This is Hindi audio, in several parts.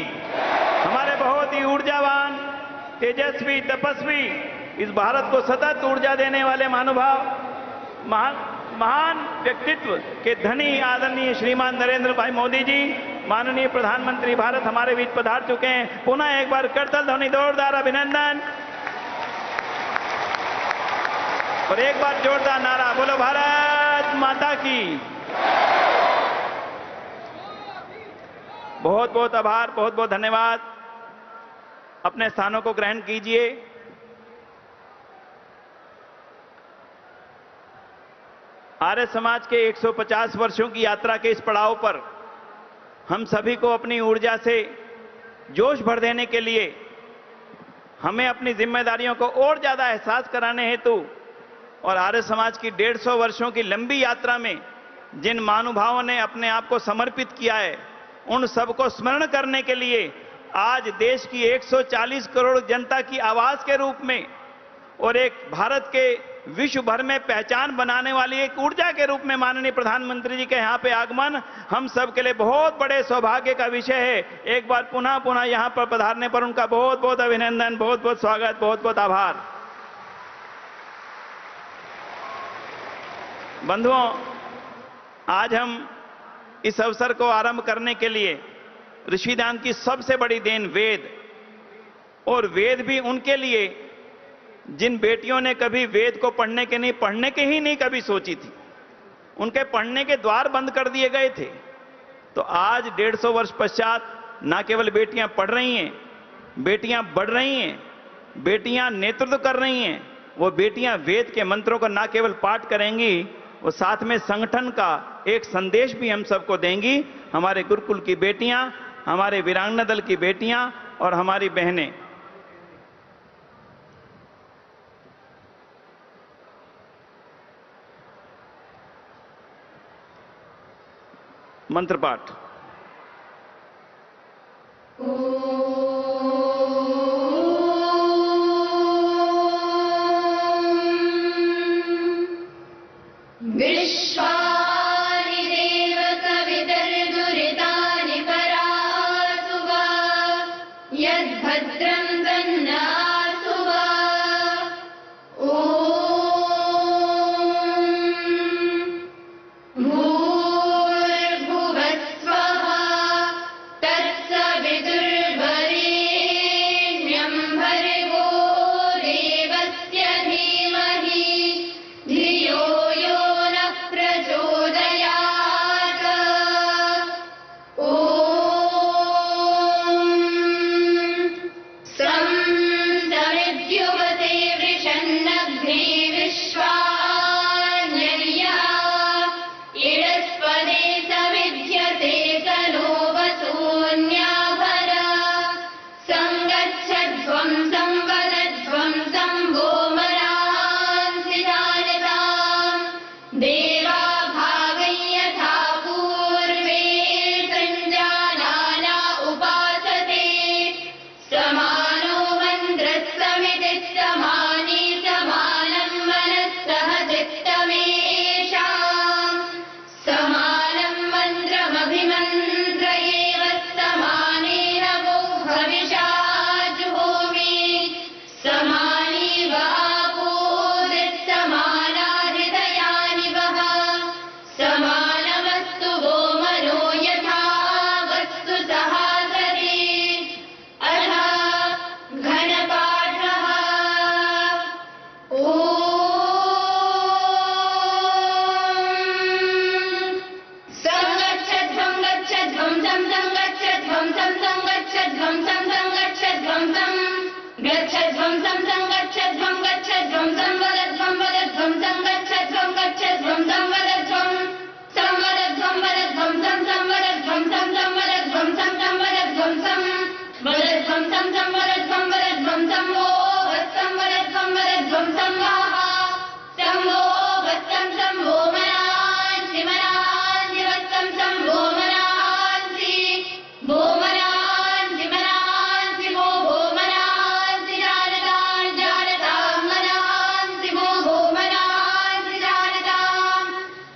हमारे बहुत ही ऊर्जावान, तेजस्वी, तपस्वी, इस भारत को सतत ऊर्जा देने वाले महानुभाव, महान व्यक्तित्व के धनी आदरणीय श्रीमान नरेंद्र भाई मोदी जी, माननीय प्रधानमंत्री भारत हमारे बीच पधार चुके हैं। पुनः एक बार करतल ध्वनि जोरदार अभिनंदन और एक बार जोरदार नारा, बोलो भारत माता की। बहुत बहुत आभार, बहुत बहुत धन्यवाद। अपने स्थानों को ग्रहण कीजिए। आर्य समाज के 150 वर्षों की यात्रा के इस पड़ाव पर हम सभी को अपनी ऊर्जा से जोश भर देने के लिए हमें अपनी जिम्मेदारियों को और ज्यादा एहसास कराने हेतु और आर्य समाज की 150 वर्षों की लंबी यात्रा में जिन महानुभावों ने अपने आप को समर्पित किया है, उन सबको स्मरण करने के लिए आज देश की 140 करोड़ जनता की आवाज के रूप में और एक भारत के विश्व भर में पहचान बनाने वाली एक ऊर्जा के रूप में माननीय प्रधानमंत्री जी के यहां पे आगमन हम सब के लिए बहुत बड़े सौभाग्य का विषय है। एक बार पुनः यहां पर पधारने पर उनका बहुत बहुत अभिनंदन, बहुत बहुत स्वागत, बहुत बहुत आभार। बंधुओं, आज हम इस अवसर को आरंभ करने के लिए ऋषिदान की सबसे बड़ी देन वेद, और वेद भी उनके लिए जिन बेटियों ने कभी वेद को पढ़ने के ही नहीं कभी सोची थी, उनके पढ़ने के द्वार बंद कर दिए गए थे। तो आज 150 वर्ष पश्चात न केवल बेटियां पढ़ रही हैं, बेटियां बढ़ रही हैं, बेटियां नेतृत्व कर रही हैं, वो बेटियां वेद के मंत्रों का न केवल पाठ करेंगी, वो साथ में संगठन का एक संदेश भी हम सबको देंगी। हमारे गुरुकुल की बेटियां, हमारे वीरांगना दल की बेटियां और हमारी बहनें। मंत्र पाठ।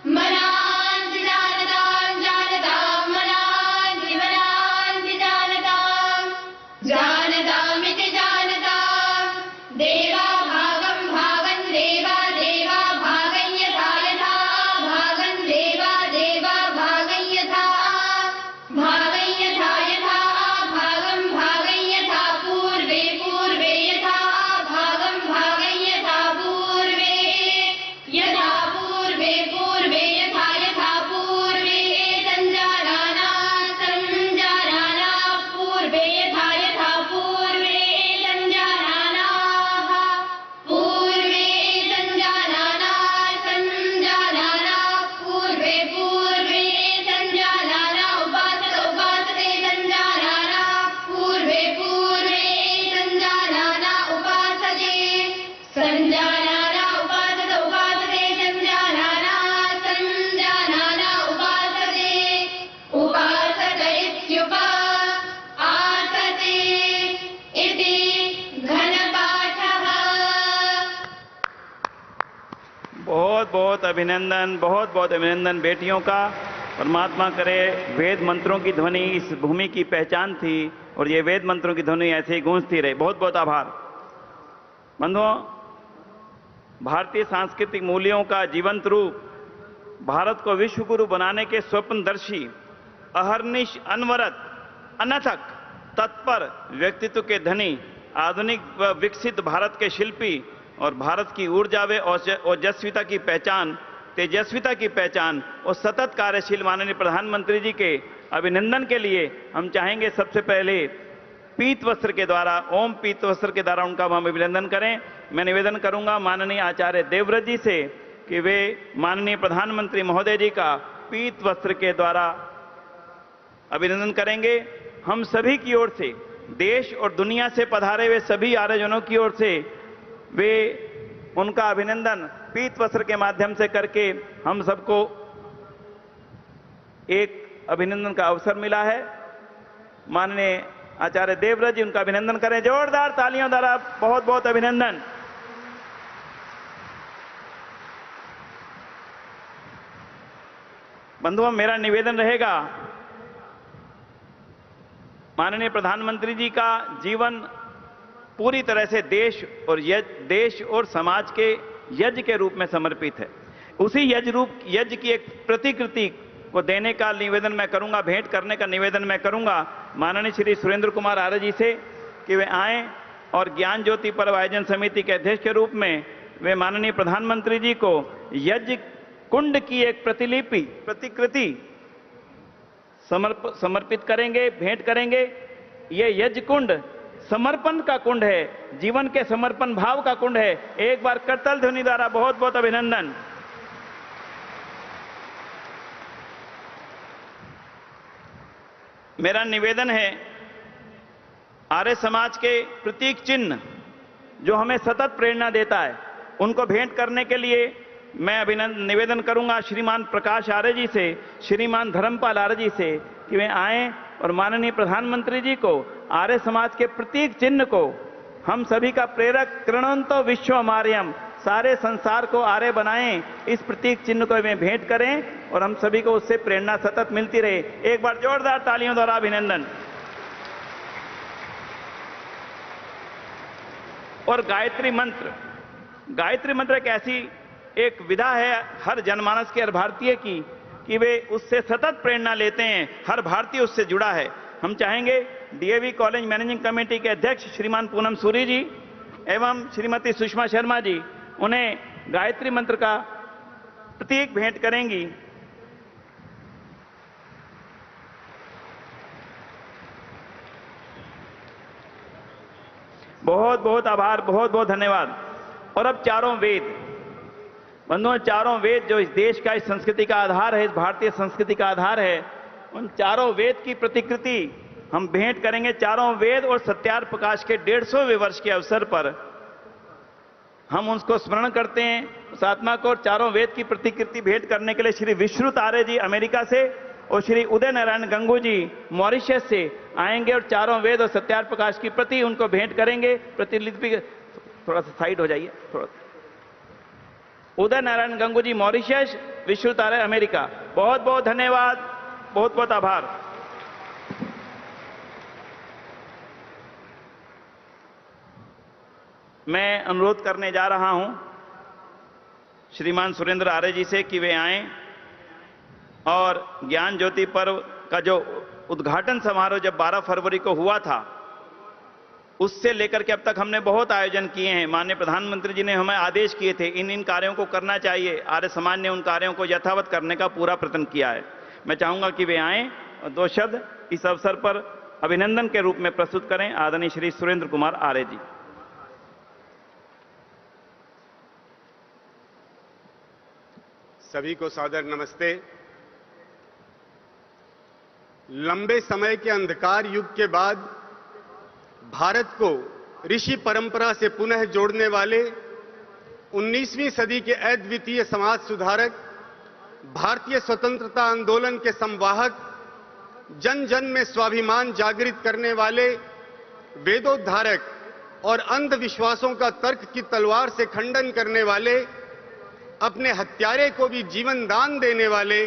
मना स्युपा आतते इति घनपाठः। बहुत बहुत अभिनंदन, बहुत बहुत अभिनंदन बेटियों का। परमात्मा करे वेद मंत्रों की ध्वनि इस भूमि की पहचान थी और ये वेद मंत्रों की ध्वनि ऐसे ही गूंजती रहे। बहुत बहुत आभार। बंधुओं, भारतीय सांस्कृतिक मूल्यों का जीवंत रूप, भारत को विश्व गुरु बनाने के स्वप्नदर्शी, अहर्निश अनवरत अनथक तत्पर व्यक्तित्व के धनी, आधुनिक व विकसित भारत के शिल्पी और भारत की ऊर्जा व ओजस्विता की पहचान, तेजस्विता की पहचान और सतत कार्यशील माननीय प्रधानमंत्री जी के अभिनंदन के लिए हम चाहेंगे सबसे पहले पीत वस्त्र के द्वारा, ओम पीत वस्त्र के द्वारा उनका हम अभिनंदन करें। मैं निवेदन करूंगा माननीय आचार्य देवव्रत जी से कि वे माननीय प्रधानमंत्री महोदय जी का पीत वस्त्र के द्वारा अभिनंदन करेंगे। हम सभी की ओर से, देश और दुनिया से पधारे हुए सभी आर्यजनों की ओर से वे उनका अभिनंदन पीत वस्त्र के माध्यम से करके हम सबको एक अभिनंदन का अवसर मिला है। माननीय आचार्य देवव्रत जी उनका अभिनंदन करें जोरदार तालियों द्वारा। बहुत बहुत अभिनंदन। बंधुओं, मेरा निवेदन रहेगा, माननीय प्रधानमंत्री जी का जीवन पूरी तरह से देश और समाज के यज्ञ के रूप में समर्पित है। उसी यज्ञ की एक प्रतिकृति को देने का निवेदन मैं करूंगा, भेंट करने का निवेदन मैं करूंगा माननीय श्री सुरेंद्र कुमार आर्य जी से कि वे आएं और ज्ञान ज्योति पर्व आयोजन समिति के अध्यक्ष के रूप में वे माननीय प्रधानमंत्री जी को यज्ञ कुंड की एक प्रतिकृति समर्पित करेंगे, भेंट करेंगे। ये यज्ञ कुंड समर्पण का कुंड है, जीवन के समर्पण भाव का कुंड है। एक बार करताल ध्वनि द्वारा बहुत बहुत अभिनंदन। मेरा निवेदन है, आर्य समाज के प्रतीक चिन्ह जो हमें सतत प्रेरणा देता है, उनको भेंट करने के लिए मैं निवेदन करूंगा श्रीमान प्रकाश आर्य जी से, श्रीमान धर्मपाल आर्य जी से कि वे आएं और माननीय प्रधानमंत्री जी को आर्य समाज के प्रतीक चिन्ह को, हम सभी का प्रेरक कृणंतो विश्वमार्यम, सारे संसार को आर्य बनाएं, इस प्रतीक चिन्ह को वे भेंट करें और हम सभी को उससे प्रेरणा सतत मिलती रहे। एक बार जोरदार तालियों द्वारा अभिनंदन। और गायत्री मंत्र एक ऐसी एक विधा है हर जनमानस के, हर भारतीय की, कि वे उससे सतत प्रेरणा लेते हैं, हर भारतीय उससे जुड़ा है। हम चाहेंगे डीएवी कॉलेज मैनेजिंग कमेटी के अध्यक्ष श्रीमान पूनम सूरी जी एवं श्रीमती सुषमा शर्मा जी उन्हें गायत्री मंत्र का प्रतीक भेंट करेंगी। बहुत बहुत आभार, बहुत बहुत धन्यवाद। और अब चारों वेद, बंधुओं, चारों वेद जो इस देश का, इस संस्कृति का आधार है, इस भारतीय संस्कृति का आधार है, उन चारों वेद की प्रतिकृति हम भेंट करेंगे। चारों वेद और सत्यार्थ प्रकाश के 150वें वर्ष के अवसर पर हम उसको स्मरण करते हैं उस आत्मा को। चारों वेद की प्रतिकृति भेंट करने के लिए श्री विश्रुत आर्य जी अमेरिका से और श्री उदय नारायण गंगू जी मॉरिशस से आएंगे और चारों वेद और सत्यार्थ प्रकाश की प्रति उनको भेंट करेंगे। प्रतिलिपि थोड़ा सा साइड हो जाइए, थोड़ा। उदय नारायण गंगू जी मॉरिशस, विश्रुत आर्य अमेरिका। बहुत बहुत धन्यवाद, बहुत बहुत आभार। मैं अनुरोध करने जा रहा हूं श्रीमान सुरेंद्र आर्य जी से कि वे आएं और ज्ञान ज्योति पर्व का जो उद्घाटन समारोह जब 12 फरवरी को हुआ था, उससे लेकर के अब तक हमने बहुत आयोजन किए हैं। माननीय प्रधानमंत्री जी ने हमें आदेश किए थे इन कार्यों को करना चाहिए। आर्य समाज ने उन कार्यों को यथावत करने का पूरा प्रयत्न किया है। मैं चाहूंगा कि वे आएं और 2 शब्द इस अवसर पर अभिनंदन के रूप में प्रस्तुत करें। आदरणीय श्री सुरेंद्र कुमार आर्य जी। सभी को सादर नमस्ते। लंबे समय के अंधकार युग के बाद भारत को ऋषि परंपरा से पुनः जोड़ने वाले 19वीं सदी के अद्वितीय समाज सुधारक, भारतीय स्वतंत्रता आंदोलन के संवाहक जन जन में स्वाभिमान जागृत करने वाले, वेदोद्धारक और अंधविश्वासों का तर्क की तलवार से खंडन करने वाले, अपने हत्यारे को भी जीवन दान देने वाले,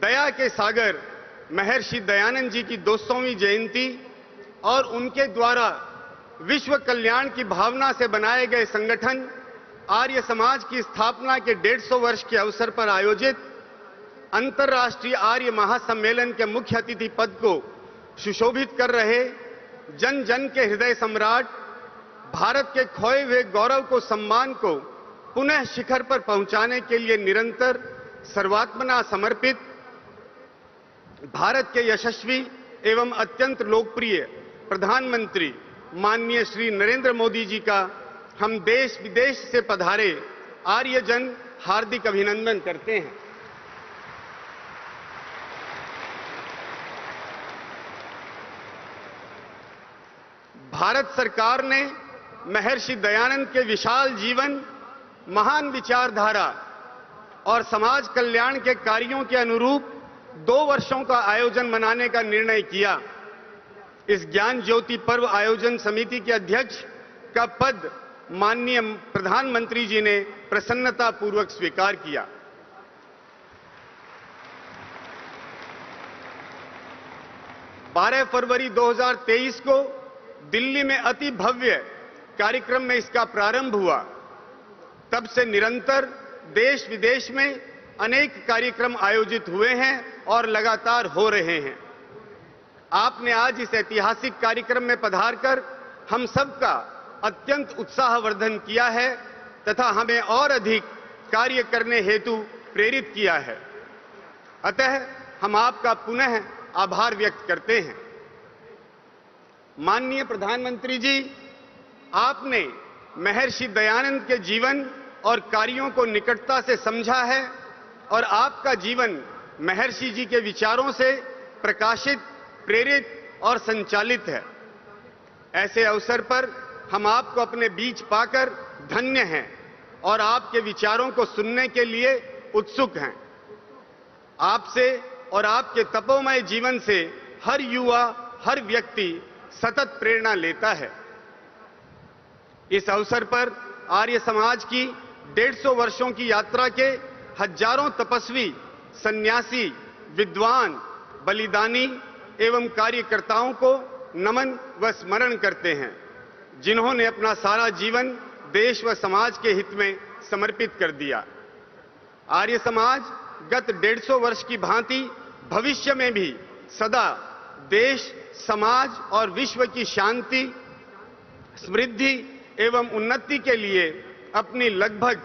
दया के सागर महर्षि दयानंद जी की 200वीं जयंती और उनके द्वारा विश्व कल्याण की भावना से बनाए गए संगठन आर्य समाज की स्थापना के 150 वर्ष के अवसर पर आयोजित अंतर्राष्ट्रीय आर्य महासम्मेलन के मुख्य अतिथि पद को सुशोभित कर रहे जन जन के हृदय सम्राट, भारत के खोए हुए गौरव को, सम्मान को पुनः शिखर पर पहुंचाने के लिए निरंतर सर्वात्मना समर्पित भारत के यशस्वी एवं अत्यंत लोकप्रिय प्रधानमंत्री माननीय श्री नरेंद्र मोदी जी का हम देश विदेश से पधारे आर्यजन हार्दिक अभिनंदन करते हैं। भारत सरकार ने महर्षि दयानंद के विशाल जीवन, महान विचारधारा और समाज कल्याण के कार्यों के अनुरूप 2 वर्षों का आयोजन मनाने का निर्णय किया। इस ज्ञान ज्योति पर्व आयोजन समिति के अध्यक्ष का पद माननीय प्रधानमंत्री जी ने प्रसन्नता पूर्वक स्वीकार किया। बारह फरवरी 2023 को दिल्ली में अति भव्य कार्यक्रम में इसका प्रारंभ हुआ। तब से निरंतर देश विदेश में अनेक कार्यक्रम आयोजित हुए हैं और लगातार हो रहे हैं। आपने आज इस ऐतिहासिक कार्यक्रम में पधारकर हम सबका अत्यंत उत्साहवर्धन किया है तथा हमें और अधिक कार्य करने हेतु प्रेरित किया है। अतः हम आपका पुनः आभार व्यक्त करते हैं। माननीय प्रधानमंत्री जी, आपने महर्षि दयानंद के जीवन और कार्यों को निकटता से समझा है और आपका जीवन महर्षि जी के विचारों से प्रकाशित, प्रेरित और संचालित है। ऐसे अवसर पर हम आपको अपने बीच पाकर धन्य हैं और आपके विचारों को सुनने के लिए उत्सुक हैं। आपसे और आपके तपोमय जीवन से हर युवा, हर व्यक्ति सतत प्रेरणा लेता है। इस अवसर पर आर्य समाज की 150 वर्षों की यात्रा के हजारों तपस्वी, सन्यासी, विद्वान, बलिदानी एवं कार्यकर्ताओं को नमन व स्मरण करते हैं, जिन्होंने अपना सारा जीवन देश व समाज के हित में समर्पित कर दिया। आर्य समाज गत 150 वर्ष की भांति भविष्य में भी सदा देश, समाज और विश्व की शांति, समृद्धि एवं उन्नति के लिए अपनी लगभग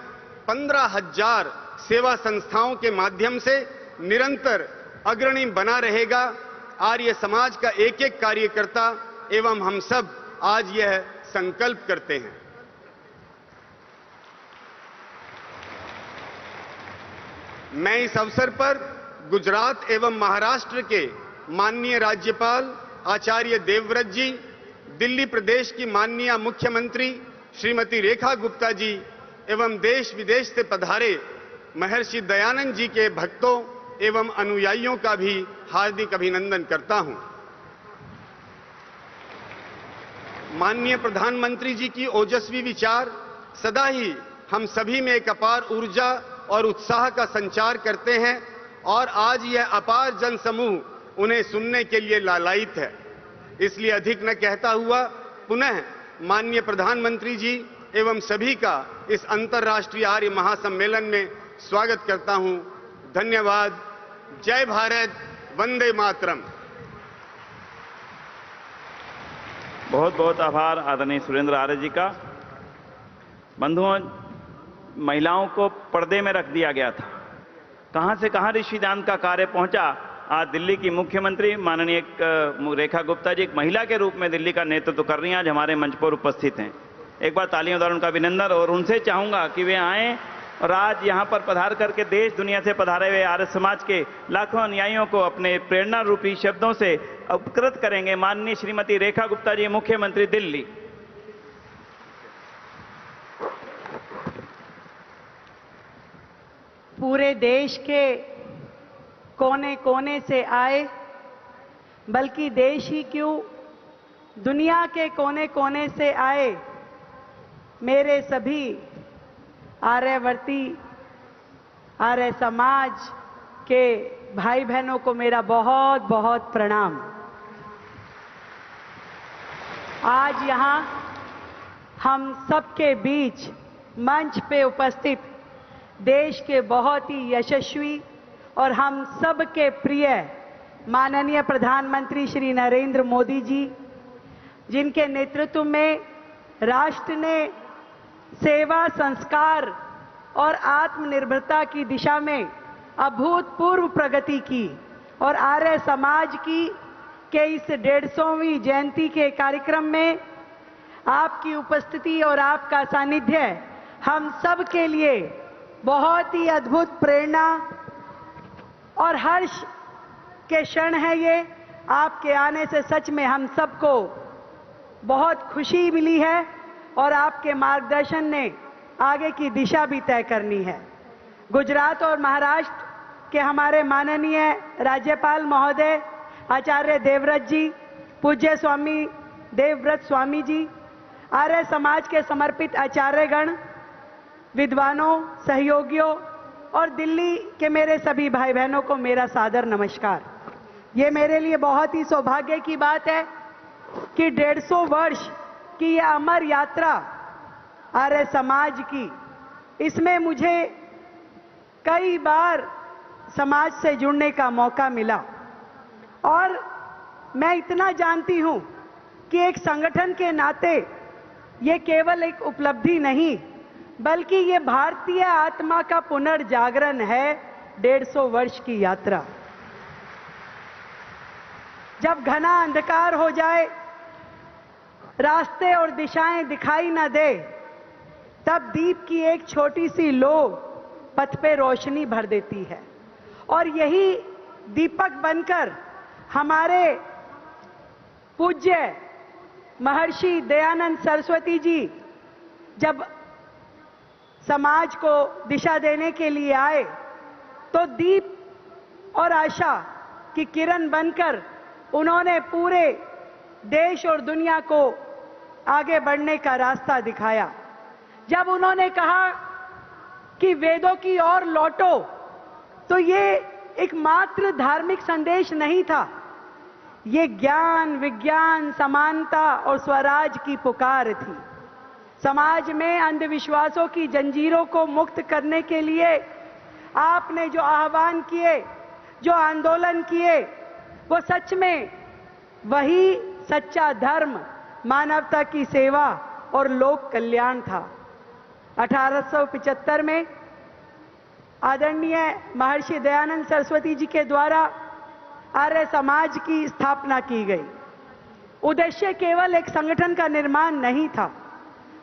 15,000 सेवा संस्थाओं के माध्यम से निरंतर अग्रणी बना रहेगा। आर्य समाज का एक एक कार्यकर्ता एवं हम सब आज यह संकल्प करते हैं। मैं इस अवसर पर गुजरात एवं महाराष्ट्र के माननीय राज्यपाल आचार्य देवव्रत जी, दिल्ली प्रदेश की माननीय मुख्यमंत्री श्रीमती रेखा गुप्ता जी एवं देश विदेश से पधारे महर्षि दयानंद जी के भक्तों एवं अनुयायियों का भी हार्दिक अभिनंदन करता हूं। माननीय प्रधानमंत्री जी की ओजस्वी विचार सदा ही हम सभी में एक अपार ऊर्जा और उत्साह का संचार करते हैं और आज यह अपार जनसमूह उन्हें सुनने के लिए लालायित है। इसलिए अधिक न कहता हुआ पुनः माननीय प्रधानमंत्री जी एवं सभी का इस अंतर्राष्ट्रीय आर्य महासम्मेलन में स्वागत करता हूं। धन्यवाद। जय भारत, वंदे मातरम। बहुत बहुत आभार आदरणीय सुरेंद्र आर्य जी का। बंधुओं, महिलाओं को पर्दे में रख दिया गया था। कहां से कहां ऋषिदान का कार्य पहुंचा। आज दिल्ली की मुख्यमंत्री माननीय रेखा गुप्ता जी एक महिला के रूप में दिल्ली का नेतृत्व कर रही हैं, आज हमारे मंच पर उपस्थित हैं। एक बार तालियों द्वारा उनका अभिनंदन और उनसे चाहूंगा कि वे आएं और आज यहां पर पधार करके देश दुनिया से पधारे हुए आर्य समाज के लाखों अनुयायियों को अपने प्रेरणा रूपी शब्दों से अवगत करेंगे। माननीय श्रीमती रेखा गुप्ता जी, मुख्यमंत्री दिल्ली। पूरे देश के कोने कोने से आए बल्कि देश ही क्यों, दुनिया के कोने कोने से आए मेरे सभी आर्यवर्ती आर्य समाज के भाई बहनों को मेरा बहुत बहुत प्रणाम। आज यहाँ हम सबके बीच मंच पे उपस्थित देश के बहुत ही यशस्वी और हम सबके प्रिय माननीय प्रधानमंत्री श्री नरेंद्र मोदी जी, जिनके नेतृत्व में राष्ट्र ने सेवा, संस्कार और आत्मनिर्भरता की दिशा में अभूतपूर्व प्रगति की और आर्य समाज की के इस 150वीं जयंती के कार्यक्रम में आपकी उपस्थिति और आपका सानिध्य हम सब के लिए बहुत ही अद्भुत प्रेरणा और हर्ष के क्षण है। ये आपके आने से सच में हम सबको बहुत खुशी मिली है और आपके मार्गदर्शन ने आगे की दिशा भी तय करनी है। गुजरात और महाराष्ट्र के हमारे माननीय राज्यपाल महोदय आचार्य देवव्रत जी, पूज्य स्वामी देवव्रत स्वामी जी, आर्य समाज के समर्पित आचार्यगण, विद्वानों, सहयोगियों और दिल्ली के मेरे सभी भाई बहनों को मेरा सादर नमस्कार। ये मेरे लिए बहुत ही सौभाग्य की बात है कि 150 वर्ष की यह अमर यात्रा आर्य समाज की, इसमें मुझे कई बार समाज से जुड़ने का मौका मिला और मैं इतना जानती हूं कि एक संगठन के नाते ये केवल एक उपलब्धि नहीं, बल्कि ये भारतीय आत्मा का पुनर्जागरण है। 150 वर्ष की यात्रा, जब घना अंधकार हो जाए, रास्ते और दिशाएं दिखाई न दे, तब दीप की एक छोटी सी लो पथ पे रोशनी भर देती है और यही दीपक बनकर हमारे पूज्य महर्षि दयानंद सरस्वती जी जब समाज को दिशा देने के लिए आए, तो दीप और आशा की किरण बनकर उन्होंने पूरे देश और दुनिया को आगे बढ़ने का रास्ता दिखाया। जब उन्होंने कहा कि वेदों की ओर लौटो, तो ये एक मात्र धार्मिक संदेश नहीं था, ये ज्ञान, विज्ञान, समानता और स्वराज की पुकार थी। समाज में अंधविश्वासों की जंजीरों को मुक्त करने के लिए आपने जो आह्वान किए, जो आंदोलन किए, वो सच में वही सच्चा धर्म, मानवता की सेवा और लोक कल्याण था। 1875 में आदरणीय महर्षि दयानंद सरस्वती जी के द्वारा आर्य समाज की स्थापना की गई। उद्देश्य केवल एक संगठन का निर्माण नहीं था,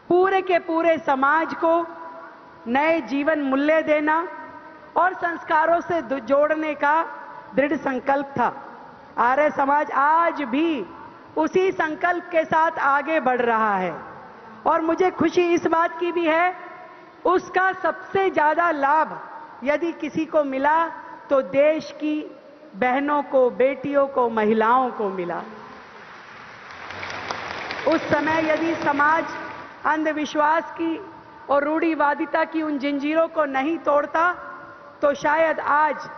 पूरे के पूरे समाज को नए जीवन मूल्य देना और संस्कारों से जोड़ने का दृढ़ संकल्प था। आर्य समाज आज भी उसी संकल्प के साथ आगे बढ़ रहा है और मुझे खुशी इस बात की भी है, उसका सबसे ज्यादा लाभ यदि किसी को मिला तो देश की बहनों को, बेटियों को, महिलाओं को मिला। उस समय यदि समाज अंधविश्वास की और रूढ़िवादिता की उन जंजीरों को नहीं तोड़ता, तो शायद आज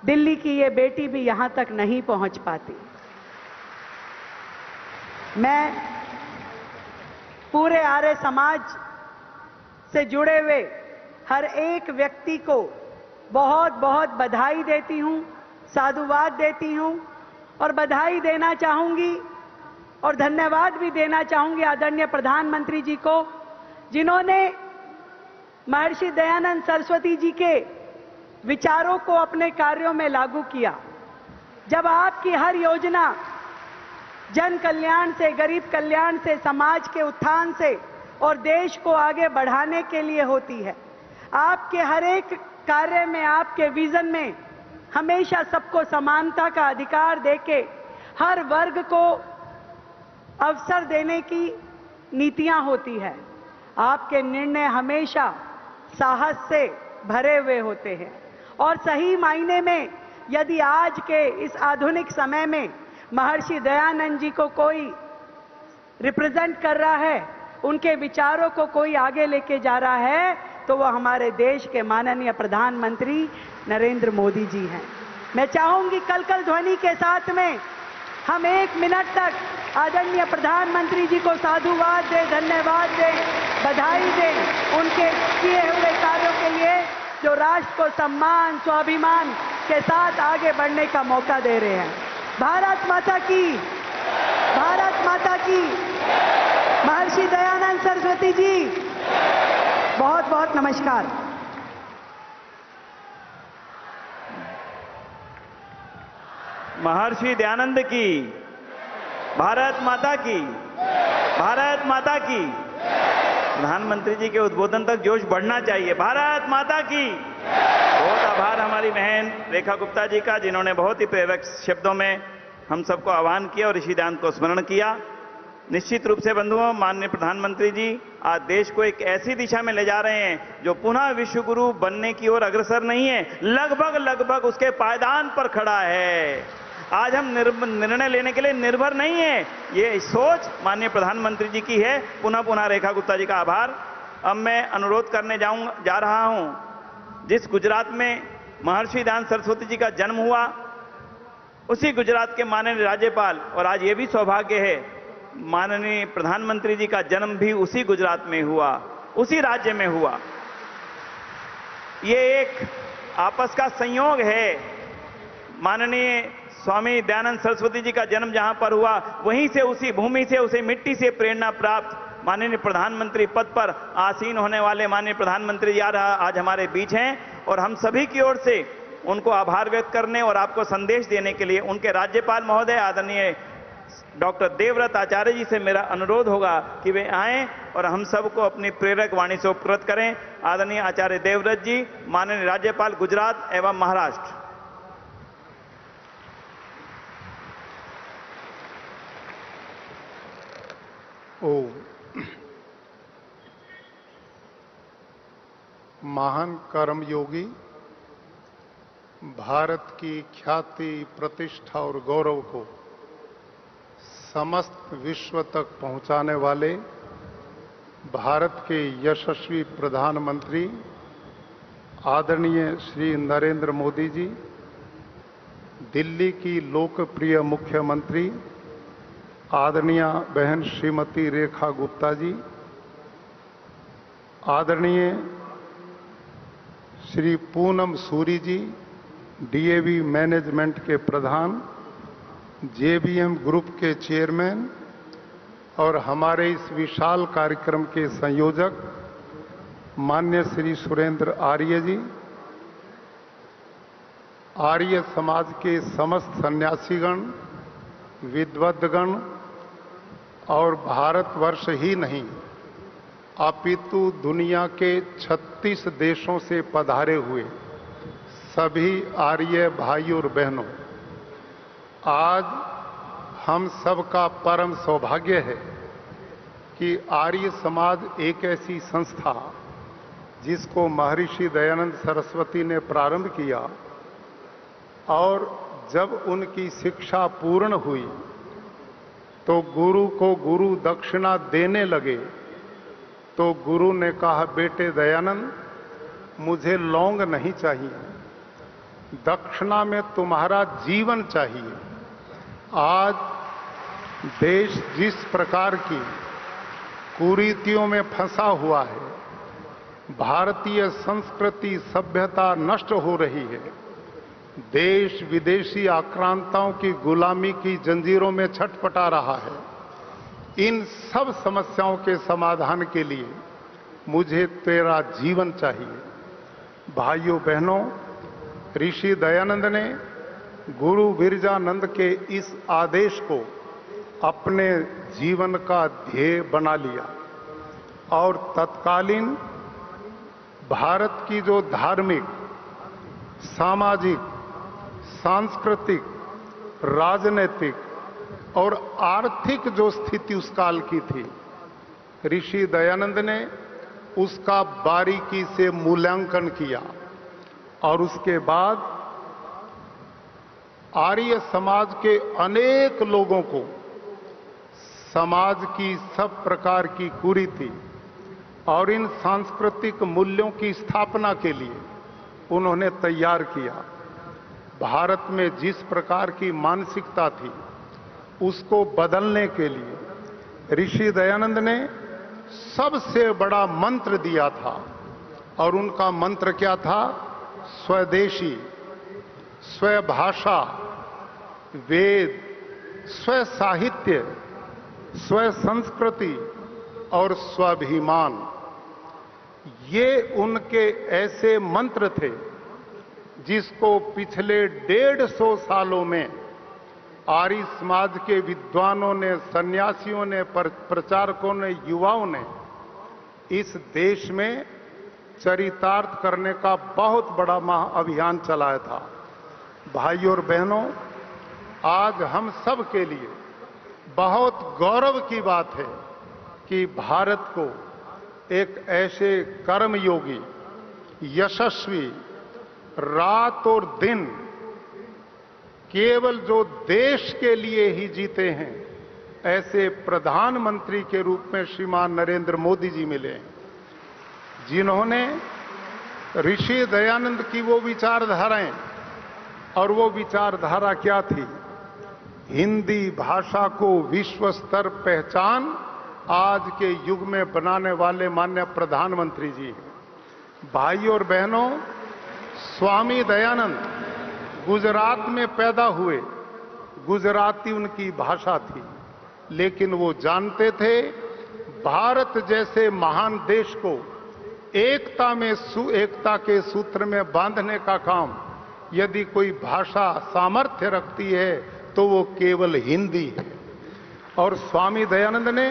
दिल्ली की ये बेटी भी यहां तक नहीं पहुंच पाती। मैं पूरे आर्य समाज से जुड़े हुए हर एक व्यक्ति को बहुत बहुत बधाई देती हूं, साधुवाद देती हूं और बधाई देना चाहूंगी और धन्यवाद भी देना चाहूंगी आदरणीय प्रधानमंत्री जी को, जिन्होंने महर्षि दयानंद सरस्वती जी के विचारों को अपने कार्यों में लागू किया। जब आपकी हर योजना जन कल्याण से, गरीब कल्याण से, समाज के उत्थान से और देश को आगे बढ़ाने के लिए होती है, आपके हर एक कार्य में, आपके विजन में हमेशा सबको समानता का अधिकार देके हर वर्ग को अवसर देने की नीतियां होती है। आपके निर्णय हमेशा साहस से भरे हुए होते हैं और सही मायने में यदि आज के इस आधुनिक समय में महर्षि दयानंद जी को कोई रिप्रेजेंट कर रहा है, उनके विचारों को कोई आगे लेके जा रहा है, तो वो हमारे देश के माननीय प्रधानमंत्री नरेंद्र मोदी जी हैं। मैं चाहूंगी कल ध्वनि के साथ में हम 1 मिनट तक आदरणीय प्रधानमंत्री जी को साधुवाद दें, धन्यवाद दें, बधाई दें उनके किए हुए कार्यों के लिए, जो राष्ट्र को सम्मान स्वाभिमान के साथ आगे बढ़ने का मौका दे रहे हैं। भारत माता की, भारत माता की। महर्षि दयानंद सरस्वती जी, बहुत बहुत नमस्कार। महर्षि दयानंद की, भारत माता की, भारत माता की। प्रधानमंत्री जी के उद्बोधन तक जोश बढ़ना चाहिए। भारत माता की। बहुत आभार हमारी बहन रेखा गुप्ता जी का, जिन्होंने बहुत ही प्रेरक शब्दों में हम सबको आह्वान किया और ऋषि दयानंद को स्मरण किया। निश्चित रूप से बंधुओं, माननीय प्रधानमंत्री जी आज देश को एक ऐसी दिशा में ले जा रहे हैं जो पुनः विश्व गुरु बनने की ओर अग्रसर नहीं है, लगभग उसके पायदान पर खड़ा है। आज हम निर्णय लेने के लिए निर्भर नहीं है, ये सोच माननीय प्रधानमंत्री जी की है। पुनः रेखा गुप्ता जी का आभार। अब मैं अनुरोध करने जा रहा हूं, जिस गुजरात में महर्षि दयानंद सरस्वती जी का जन्म हुआ, उसी गुजरात के माननीय राज्यपाल, और आज ये भी सौभाग्य है माननीय प्रधानमंत्री जी का जन्म भी उसी गुजरात में हुआ, उसी राज्य में हुआ। ये एक आपस का संयोग है। माननीय स्वामी दयानंद सरस्वती जी का जन्म जहां पर हुआ, वहीं से, उसी भूमि से, उसी मिट्टी से प्रेरणा प्राप्त माननीय प्रधानमंत्री पद पर आसीन होने वाले माननीय प्रधानमंत्री जी आज हमारे बीच हैं, और हम सभी की ओर से उनको आभार व्यक्त करने और आपको संदेश देने के लिए उनके राज्यपाल महोदय आदरणीय डॉक्टर देवव्रत आचार्य जी से मेरा अनुरोध होगा कि वे आएं और हम सबको अपनी प्रेरक वाणी से उपकृत करें। आदरणीय आचार्य देवव्रत जी, माननीय राज्यपाल गुजरात एवं महाराष्ट्र। महान कर्मयोगी, भारत की ख्याति, प्रतिष्ठा और गौरव को समस्त विश्व तक पहुंचाने वाले भारत के यशस्वी प्रधानमंत्री आदरणीय श्री नरेंद्र मोदी जी, दिल्ली की लोकप्रिय मुख्यमंत्री आदरणीय बहन श्रीमती रेखा गुप्ता जी, आदरणीय श्री पूनम सूरी जी, डीएवी मैनेजमेंट के प्रधान, जेबीएम ग्रुप के चेयरमैन और हमारे इस विशाल कार्यक्रम के संयोजक मान्य श्री सुरेंद्र आर्य जी, आर्य समाज के समस्त सन्यासीगण, विद्वद्गण और भारतवर्ष ही नहीं अपितु दुनिया के 36 देशों से पधारे हुए सभी आर्य भाइयों और बहनों, आज हम सबका परम सौभाग्य है कि आर्य समाज एक ऐसी संस्था जिसको महर्षि दयानंद सरस्वती ने प्रारंभ किया, और जब उनकी शिक्षा पूर्ण हुई तो गुरु को गुरु दक्षिणा देने लगे, तो गुरु ने कहा, बेटे दयानंद, मुझे लौंग नहीं चाहिए, दक्षिणा में तुम्हारा जीवन चाहिए। आज देश जिस प्रकार की कुरीतियों में फंसा हुआ है, भारतीय संस्कृति सभ्यता नष्ट हो रही है, देश विदेशी आक्रांताओं की गुलामी की जंजीरों में छटपटा रहा है, इन सब समस्याओं के समाधान के लिए मुझे तेरा जीवन चाहिए। भाइयों बहनों, ऋषि दयानंद ने गुरु विरजानंद के इस आदेश को अपने जीवन का ध्येय बना लिया, और तत्कालीन भारत की जो धार्मिक, सामाजिक, सांस्कृतिक, राजनीतिक और आर्थिक जो स्थिति उस काल की थी, ऋषि दयानंद ने उसका बारीकी से मूल्यांकन किया, और उसके बाद आर्य समाज के अनेक लोगों को समाज की सब प्रकार की कुरीति और इन सांस्कृतिक मूल्यों की स्थापना के लिए उन्होंने तैयार किया। भारत में जिस प्रकार की मानसिकता थी उसको बदलने के लिए ऋषि दयानंद ने सबसे बड़ा मंत्र दिया था, और उनका मंत्र क्या था? स्वदेशी, स्वभाषा, वेद, स्व साहित्य, स्व संस्कृति और स्वाभिमान। ये उनके ऐसे मंत्र थे जिसको पिछले 150 सालों में आर्य समाज के विद्वानों ने, सन्यासियों ने, प्रचारकों ने, युवाओं ने इस देश में चरितार्थ करने का बहुत बड़ा महाअभियान चलाया था। भाइयों और बहनों, आज हम सब के लिए बहुत गौरव की बात है कि भारत को एक ऐसे कर्मयोगी, यशस्वी, रात और दिन केवल जो देश के लिए ही जीते हैं, ऐसे प्रधानमंत्री के रूप में श्रीमान नरेंद्र मोदी जी मिले, जिन्होंने ऋषि दयानंद की वो विचारधाराएं, और वो विचारधारा क्या थी? हिंदी भाषा को विश्व स्तर पहचान आज के युग में बनाने वाले माननीय प्रधानमंत्री जी हैं। भाइयों और बहनों, स्वामी दयानंद गुजरात में पैदा हुए, गुजराती उनकी भाषा थी, लेकिन वो जानते थे भारत जैसे महान देश को एकता के सूत्र में बांधने का काम यदि कोई भाषा सामर्थ्य रखती है तो वो केवल हिंदी है। और स्वामी दयानंद ने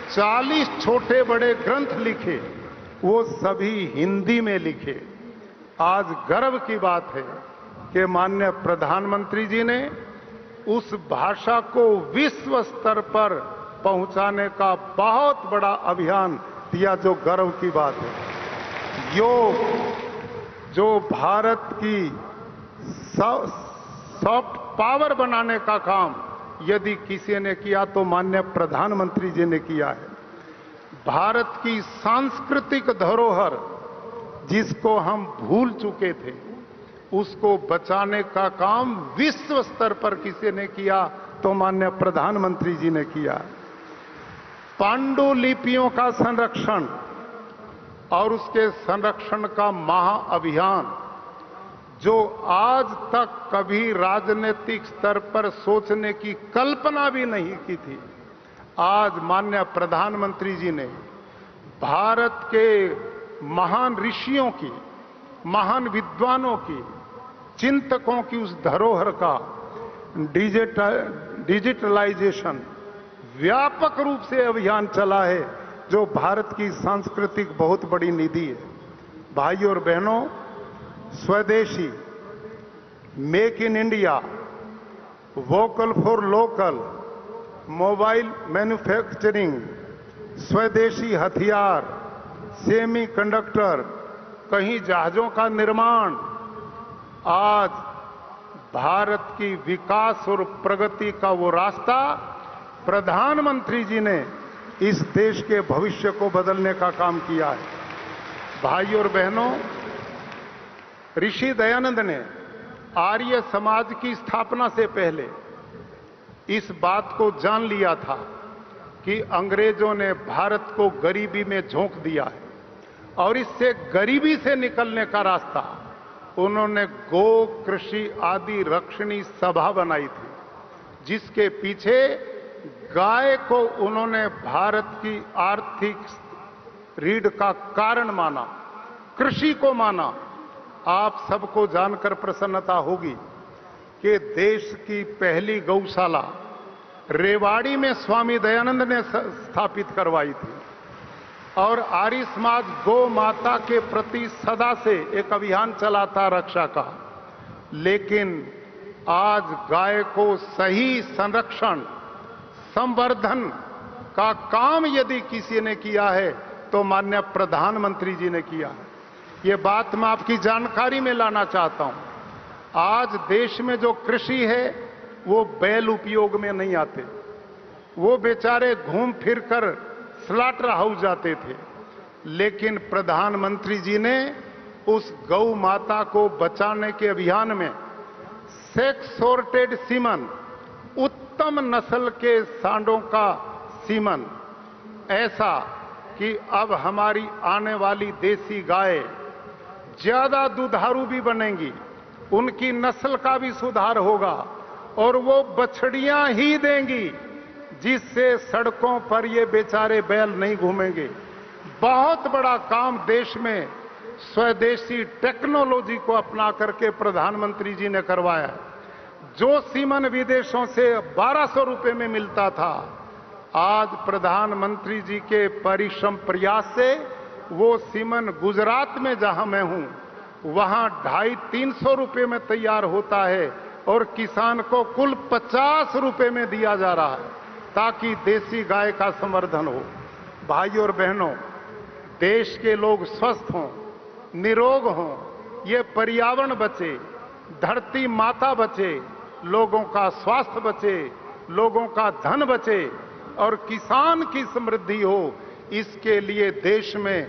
40 छोटे बड़े ग्रंथ लिखे, वो सभी हिंदी में लिखे। आज गर्व की बात है कि माननीय प्रधानमंत्री जी ने उस भाषा को विश्व स्तर पर पहुंचाने का बहुत बड़ा अभियान दिया, जो गर्व की बात है। योग, जो भारत की सॉफ्ट पावर बनाने का काम यदि किसी ने किया तो माननीय प्रधानमंत्री जी ने किया है। भारत की सांस्कृतिक धरोहर जिसको हम भूल चुके थे, उसको बचाने का काम विश्व स्तर पर किसी ने किया तो माननीय प्रधानमंत्री जी ने किया। पांडुलिपियों का संरक्षण और उसके संरक्षण का महाअभियान, जो आज तक कभी राजनीतिक स्तर पर सोचने की कल्पना भी नहीं की थी, आज माननीय प्रधानमंत्री जी ने भारत के महान ऋषियों की, महान विद्वानों की, चिंतकों की उस धरोहर का डिजिटलाइजेशन व्यापक रूप से अभियान चला है, जो भारत की सांस्कृतिक बहुत बड़ी निधि है। भाइयों और बहनों, स्वदेशी, make in India, vocal for local, mobile manufacturing, स्वदेशी हथियार, सेमी कंडक्टर, कहीं जहाजों का निर्माण, आज भारत की विकास और प्रगति का वो रास्ता प्रधानमंत्री जी ने इस देश के भविष्य को बदलने का काम किया है। भाइयों और बहनों, ऋषि दयानंद ने आर्य समाज की स्थापना से पहले इस बात को जान लिया था कि अंग्रेजों ने भारत को गरीबी में झोंक दिया है, और इससे गरीबी से निकलने का रास्ता उन्होंने गो, कृषि आदि रक्षणी सभा बनाई थी, जिसके पीछे गाय को उन्होंने भारत की आर्थिक रीढ़ का कारण माना, कृषि को माना। आप सबको जानकर प्रसन्नता होगी कि देश की पहली गौशाला रेवाड़ी में स्वामी दयानंद ने स्थापित करवाई थी, और आर्य समाज गौ माता के प्रति सदा से एक अभियान चलाता रक्षा का। लेकिन आज गाय को सही संरक्षण, संवर्धन का काम यदि किसी ने किया है तो माननीय प्रधानमंत्री जी ने किया है। ये बात मैं आपकी जानकारी में लाना चाहता हूं। आज देश में जो कृषि है वो बैल उपयोग में नहीं आते, वो बेचारे घूम फिर कर स्लॉटर हाउस जाते थे। लेकिन प्रधानमंत्री जी ने उस गौ माता को बचाने के अभियान में सेक्स सॉर्टेड सीमन, उत्तम नस्ल के सांडों का सीमन, ऐसा कि अब हमारी आने वाली देसी गाय ज्यादा दुधारू भी बनेंगी, उनकी नस्ल का भी सुधार होगा और वो बछड़ियां ही देंगी, जिससे सड़कों पर ये बेचारे बैल नहीं घूमेंगे। बहुत बड़ा काम देश में स्वदेशी टेक्नोलॉजी को अपना करके प्रधानमंत्री जी ने करवाया। जो सीमन विदेशों से 1200 रुपए में मिलता था, आज प्रधानमंत्री जी के परिश्रम प्रयास से वो सीमन गुजरात में जहां मैं हूं, वहां 250-300 रुपए में तैयार होता है और किसान को कुल 50 रुपए में दिया जा रहा है, ताकि देसी गाय का संवर्धन हो। भाई और बहनों, देश के लोग स्वस्थ हों, निरोग हों, ये पर्यावरण बचे, धरती माता बचे, लोगों का स्वास्थ्य बचे, लोगों का धन बचे और किसान की समृद्धि हो, इसके लिए देश में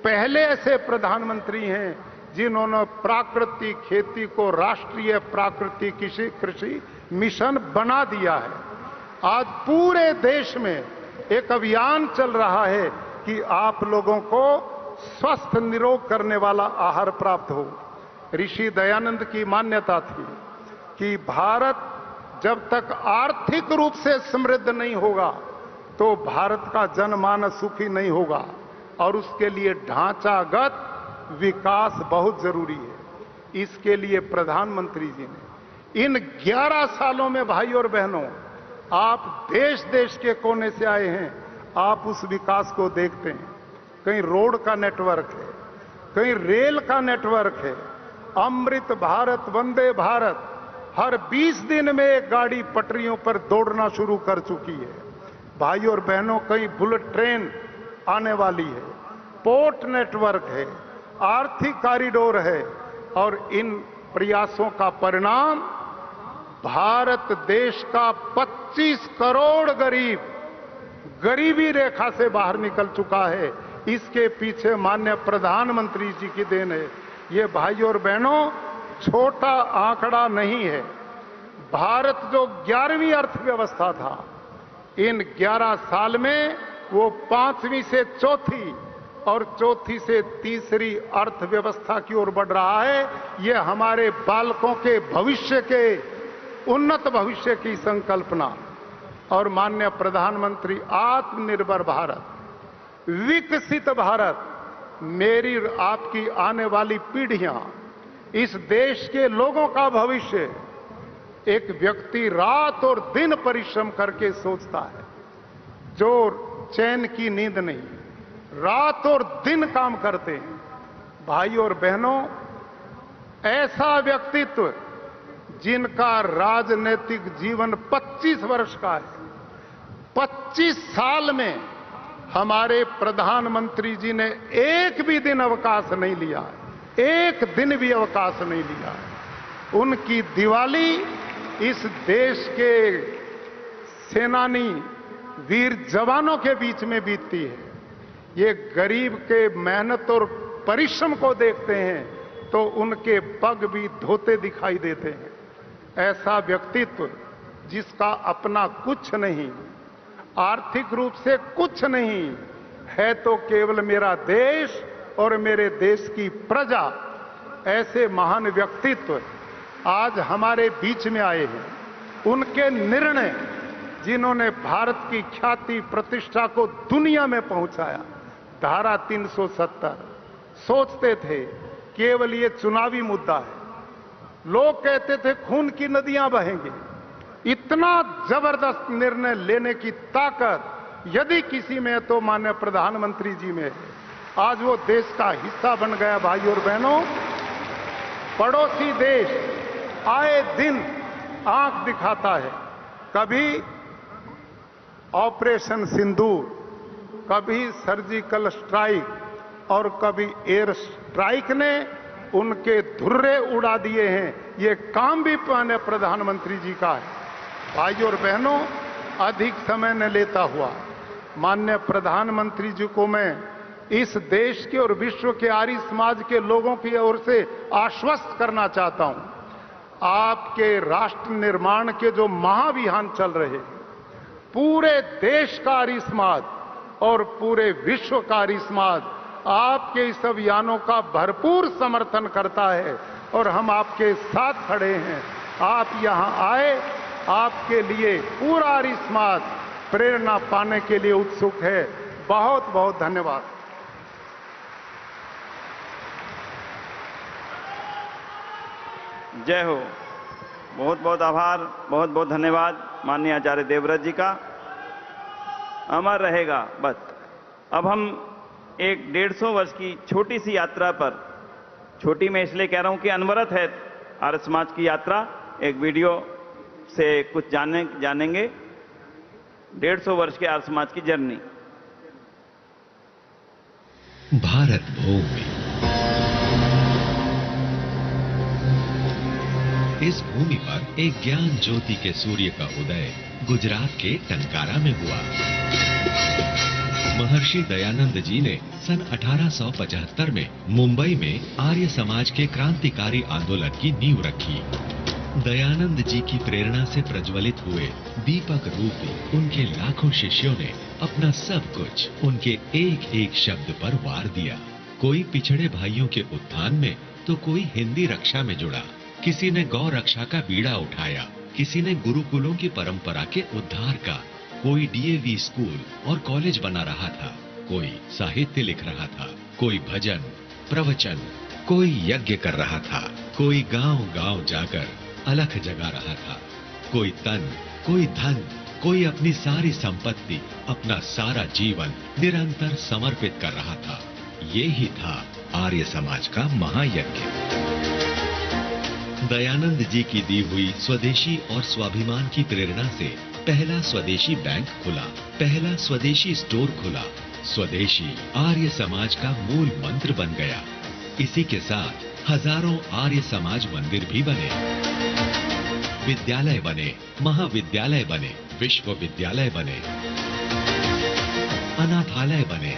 पहले ऐसे प्रधानमंत्री हैं जिन्होंने प्राकृतिक खेती को राष्ट्रीय प्राकृतिक कृषि मिशन बना दिया है। आज पूरे देश में एक अभियान चल रहा है कि आप लोगों को स्वस्थ निरोग करने वाला आहार प्राप्त हो। ऋषि दयानंद की मान्यता थी कि भारत जब तक आर्थिक रूप से समृद्ध नहीं होगा तो भारत का जनमानस सुखी नहीं होगा और उसके लिए ढांचागत विकास बहुत जरूरी है। इसके लिए प्रधानमंत्री जी ने इन 11 सालों में, भाई और बहनों, आप देश देश के कोने से आए हैं, आप उस विकास को देखते हैं। कहीं रोड का नेटवर्क है, कहीं रेल का नेटवर्क है, अमृत भारत, वंदे भारत, हर 20 दिन में एक गाड़ी पटरियों पर दौड़ना शुरू कर चुकी है। भाई और बहनों, कहीं बुलेट ट्रेन आने वाली है, पोर्ट नेटवर्क है, आर्थिक कॉरिडोर है और इन प्रयासों का परिणाम भारत देश का 25 करोड़ गरीब गरीबी रेखा से बाहर निकल चुका है। इसके पीछे माननीय प्रधानमंत्री जी की देन है। ये भाई और बहनों छोटा आंकड़ा नहीं है। भारत जो 11वीं अर्थव्यवस्था था, इन 11 साल में वो 5वीं से चौथी और चौथी से तीसरी अर्थव्यवस्था की ओर बढ़ रहा है। ये हमारे बालकों के भविष्य के उन्नत भविष्य की संकल्पना और माननीय प्रधानमंत्री आत्मनिर्भर भारत, विकसित भारत, मेरी आपकी आने वाली पीढ़ियां, इस देश के लोगों का भविष्य, एक व्यक्ति रात और दिन परिश्रम करके सोचता है, जो चैन की नींद नहीं, रात और दिन काम करते हैं। भाई और बहनों, ऐसा व्यक्तित्व जिनका राजनीतिक जीवन 25 वर्ष का है, 25 साल में हमारे प्रधानमंत्री जी ने एक भी दिन अवकाश नहीं लिया, एक दिन भी अवकाश नहीं लिया। उनकी दिवाली इस देश के सेनानी वीर जवानों के बीच में बीतती है। ये गरीब के मेहनत और परिश्रम को देखते हैं तो उनके पग भी धोते दिखाई देते हैं। ऐसा व्यक्तित्व जिसका अपना कुछ नहीं, आर्थिक रूप से कुछ नहीं है, तो केवल मेरा देश और मेरे देश की प्रजा, ऐसे महान व्यक्तित्व आज हमारे बीच में आए हैं। उनके निर्णय जिन्होंने भारत की ख्याति प्रतिष्ठा को दुनिया में पहुंचाया। धारा 370 सोचते थे केवल ये चुनावी मुद्दा है, लोग कहते थे खून की नदियां बहेंगी। इतना जबरदस्त निर्णय लेने की ताकत यदि किसी में है तो माननीय प्रधानमंत्री जी में है। आज वो देश का हिस्सा बन गया। भाई और बहनों, पड़ोसी देश आए दिन आंख दिखाता है। कभी ऑपरेशन सिंदूर, कभी सर्जिकल स्ट्राइक और कभी एयर स्ट्राइक ने उनके धुर्रे उड़ा दिए हैं। ये काम भी माननीय प्रधानमंत्री जी का है। भाइयों और बहनों, अधिक समय न लेता हुआ माननीय प्रधानमंत्री जी को मैं इस देश के और विश्व के आर्य समाज के लोगों की ओर से आश्वस्त करना चाहता हूं, आपके राष्ट्र निर्माण के जो महाअभियान चल रहे हैं, पूरे देश का आर्य समाज और पूरे विश्व का आर्य समाज आपके इस अभियानों का भरपूर समर्थन करता है और हम आपके साथ खड़े हैं। आप यहां आए, आपके लिए पूरा आर्य समाज प्रेरणा पाने के लिए उत्सुक है। बहुत बहुत धन्यवाद। जय हो। बहुत बहुत आभार, बहुत बहुत धन्यवाद माननीय आचार्य देवव्रत जी का। अमर रहेगा बस। अब हम एक 150 वर्ष की छोटी सी यात्रा पर, छोटी मैं इसलिए कह रहा हूं कि अनवरत है आर्य समाज की यात्रा, एक वीडियो से कुछ जानेंगे 150 वर्ष के आर्य समाज की जर्नी। भारत भूमि, इस भूमि पर एक ज्ञान ज्योति के सूर्य का उदय गुजरात के टंकारा में हुआ। महर्षि दयानंद जी ने सन 1875 में मुंबई में आर्य समाज के क्रांतिकारी आंदोलन की नींव रखी। दयानंद जी की प्रेरणा से प्रज्वलित हुए दीपक रूपी उनके लाखों शिष्यों ने अपना सब कुछ उनके एक एक शब्द पर वार दिया। कोई पिछड़े भाइयों के उत्थान में तो कोई हिंदी रक्षा में जुड़ा, किसी ने गौ रक्षा का बीड़ा उठाया, किसी ने गुरुकुलों की परंपरा के उद्धार का, कोई डीएवी स्कूल और कॉलेज बना रहा था, कोई साहित्य लिख रहा था, कोई भजन प्रवचन, कोई यज्ञ कर रहा था, कोई गांव-गांव जाकर अलख जगा रहा था, कोई तन, कोई धन, कोई अपनी सारी संपत्ति, अपना सारा जीवन निरंतर समर्पित कर रहा था। ये ही था आर्य समाज का महायज्ञ। दयानंद जी की दी हुई स्वदेशी और स्वाभिमान की प्रेरणा से पहला स्वदेशी बैंक खुला, पहला स्वदेशी स्टोर खुला। स्वदेशी आर्य समाज का मूल मंत्र बन गया। इसी के साथ हजारों आर्य समाज मंदिर भी बने, विद्यालय बने, महाविद्यालय बने, विश्वविद्यालय बने, अनाथालय बने,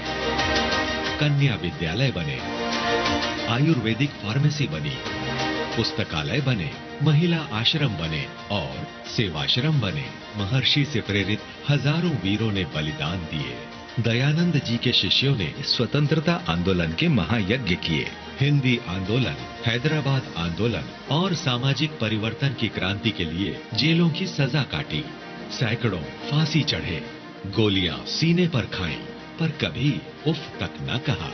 कन्या विद्यालय बने, आयुर्वेदिक फार्मेसी बनी, पुस्तकालय बने, महिला आश्रम बने और सेवाश्रम बने। महर्षि से प्रेरित हजारों वीरों ने बलिदान दिए। दयानंद जी के शिष्यों ने स्वतंत्रता आंदोलन के महायज्ञ किए। हिंदी आंदोलन, हैदराबाद आंदोलन और सामाजिक परिवर्तन की क्रांति के लिए जेलों की सजा काटी। सैकड़ों फांसी चढ़े, गोलियां सीने पर खाईं, पर कभी उफ तक न कहा।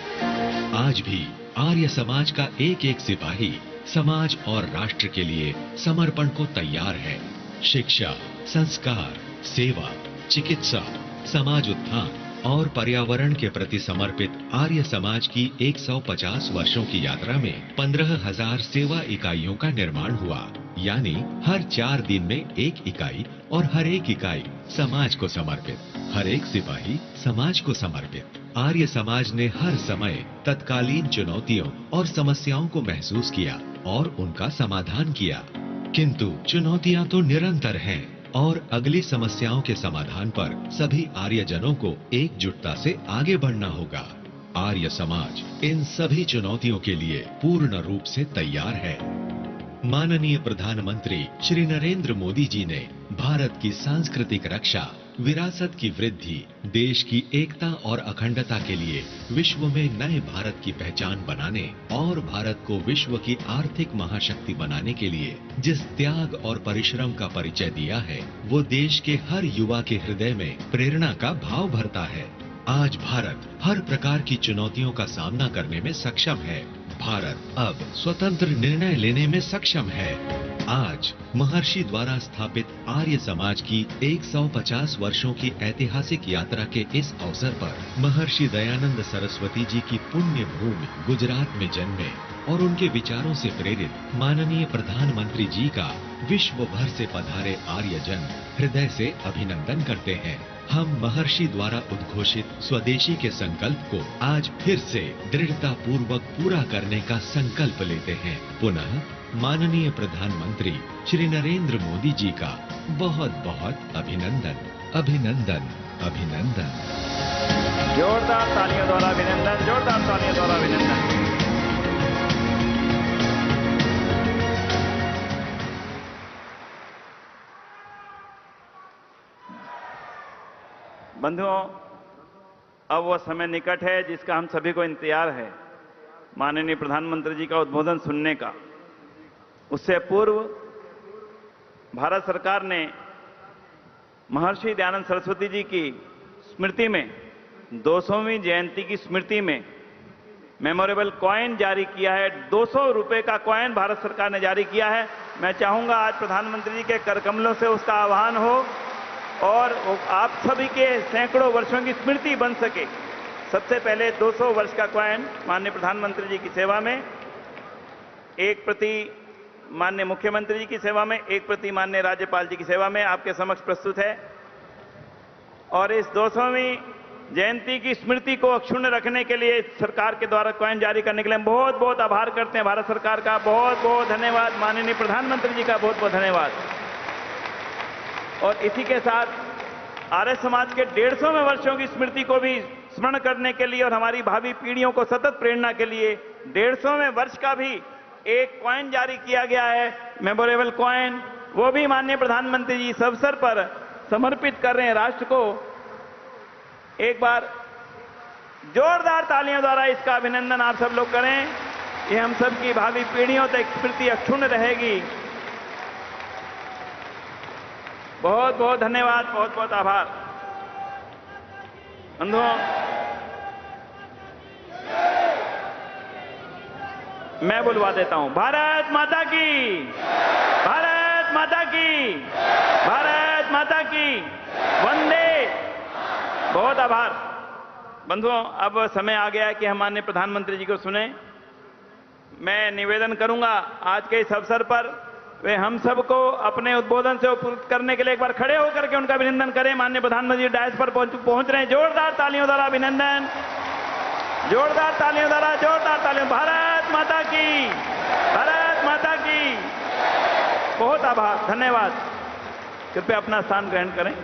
आज भी आर्य समाज का एक एक सिपाही समाज और राष्ट्र के लिए समर्पण को तैयार है। शिक्षा, संस्कार, सेवा, चिकित्सा, समाज उत्थान और पर्यावरण के प्रति समर्पित आर्य समाज की 150 वर्षों की यात्रा में 15,000 सेवा इकाइयों का निर्माण हुआ। यानी हर 4 दिन में एक इकाई और हर एक इकाई समाज को समर्पित, हर एक सिपाही समाज को समर्पित। आर्य समाज ने हर समय तत्कालीन चुनौतियों और समस्याओं को महसूस किया और उनका समाधान किया। किंतु चुनौतियां तो निरंतर हैं और अगली समस्याओं के समाधान पर सभी आर्यजनों को एकजुटता से आगे बढ़ना होगा। आर्य समाज इन सभी चुनौतियों के लिए पूर्ण रूप से तैयार है। माननीय प्रधानमंत्री श्री नरेंद्र मोदी जी ने भारत की सांस्कृतिक रक्षा, विरासत की वृद्धि, देश की एकता और अखंडता के लिए विश्व में नए भारत की पहचान बनाने और भारत को विश्व की आर्थिक महाशक्ति बनाने के लिए जिस त्याग और परिश्रम का परिचय दिया है, वो देश के हर युवा के हृदय में प्रेरणा का भाव भरता है। आज भारत हर प्रकार की चुनौतियों का सामना करने में सक्षम है। भारत अब स्वतंत्र निर्णय लेने में सक्षम है। आज महर्षि द्वारा स्थापित आर्य समाज की 150 वर्षों की ऐतिहासिक यात्रा के इस अवसर पर महर्षि दयानंद सरस्वती जी की पुण्य भूमि गुजरात में जन्मे और उनके विचारों से प्रेरित माननीय प्रधानमंत्री जी का विश्व भर से पधारे आर्यजन हृदय से अभिनंदन करते हैं। हम महर्षि द्वारा उद्घोषित स्वदेशी के संकल्प को आज फिर से दृढ़ता पूर्वक पूरा करने का संकल्प लेते हैं। पुनः माननीय प्रधानमंत्री श्री नरेंद्र मोदी जी का बहुत बहुत अभिनंदन, अभिनंदन, अभिनंदन। जोरदार तालियों द्वारा अभिनंदन, जोरदार तालियों द्वारा अभिनंदन। बंधुओं, अब वह समय निकट है जिसका हम सभी को इंतजार है, माननीय प्रधानमंत्री जी का उद्बोधन सुनने का। उससे पूर्व भारत सरकार ने महर्षि दयानंद सरस्वती जी की स्मृति में 200वीं जयंती की स्मृति में मेमोरेबल कॉइन जारी किया है। 200 रुपए का कॉइन भारत सरकार ने जारी किया है। मैं चाहूंगा आज प्रधानमंत्री जी के करकमलों से उसका आह्वान हो और आप सभी के सैकड़ों वर्षों की स्मृति बन सके। सबसे पहले 200 वर्ष का कॉइन माननीय प्रधानमंत्री जी की सेवा में, एक प्रति माननीय मुख्यमंत्री जी की सेवा में, एक प्रति माननीय राज्यपाल जी की सेवा में आपके समक्ष प्रस्तुत है। और इस 200वीं जयंती की स्मृति को अक्षुण्ण रखने के लिए सरकार के द्वारा कॉइन जारी करने के लिए हम बहुत बहुत आभार करते हैं भारत सरकार का। बहुत बहुत धन्यवाद माननीय प्रधानमंत्री जी का, बहुत बहुत धन्यवाद। और इसी के साथ आर्य समाज के 150वें वर्षों की स्मृति को भी स्मरण करने के लिए और हमारी भावी पीढ़ियों को सतत प्रेरणा के लिए 150वें वर्ष का भी एक कॉइन जारी किया गया है, मेमोरेबल कॉइन। वो भी माननीय प्रधानमंत्री जी इस अवसर पर समर्पित कर रहे हैं राष्ट्र को। एक बार जोरदार तालियों द्वारा इसका अभिनंदन आप सब लोग करें। ये हम सब की भावी पीढ़ियों तक स्मृति अक्षुण्ण रहेगी। बहुत बहुत धन्यवाद, बहुत बहुत आभार। बंधुओं, मैं बुलवा देता हूं। भारत माता की, भारत माता की, भारत माता की, वंदे। बहुत आभार। बंधुओं, अब समय आ गया है कि हम माननीय प्रधानमंत्री जी को सुने। मैं निवेदन करूंगा आज के इस अवसर पर वे हम सबको अपने उद्बोधन से उपकृत करने के लिए एक बार खड़े होकर के उनका अभिनंदन करें। माननीय प्रधानमंत्री डायस पर पहुंच रहे हैं। जोरदार तालियों द्वारा अभिनंदन, जोरदार तालियों द्वारा, जोरदार तालियों। भारत माता की, भारत माता की। बहुत आभार, धन्यवाद। कृपया अपना स्थान ग्रहण करें।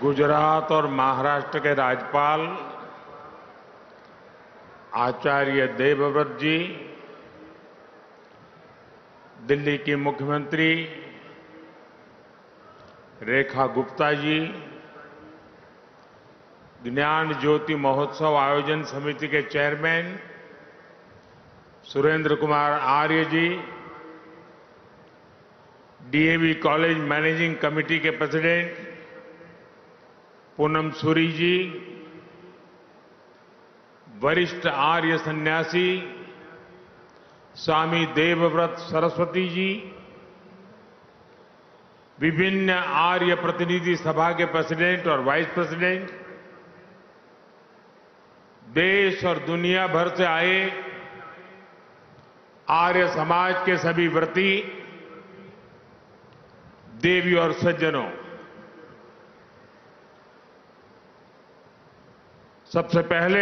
गुजरात और महाराष्ट्र के राज्यपाल आचार्य देवव्रत जी, दिल्ली की मुख्यमंत्री रेखा गुप्ता जी, ज्ञान ज्योति महोत्सव आयोजन समिति के चेयरमैन सुरेंद्र कुमार आर्य जी, डीएवी कॉलेज मैनेजिंग कमेटी के प्रेसिडेंट पूनम सूरी जी, वरिष्ठ आर्य सन्यासी स्वामी देवव्रत सरस्वती जी, विभिन्न आर्य प्रतिनिधि सभा के प्रेसिडेंट और वाइस प्रेसिडेंट, देश और दुनिया भर से आए आर्य समाज के सभी व्रती, देवी और सज्जनों, सबसे पहले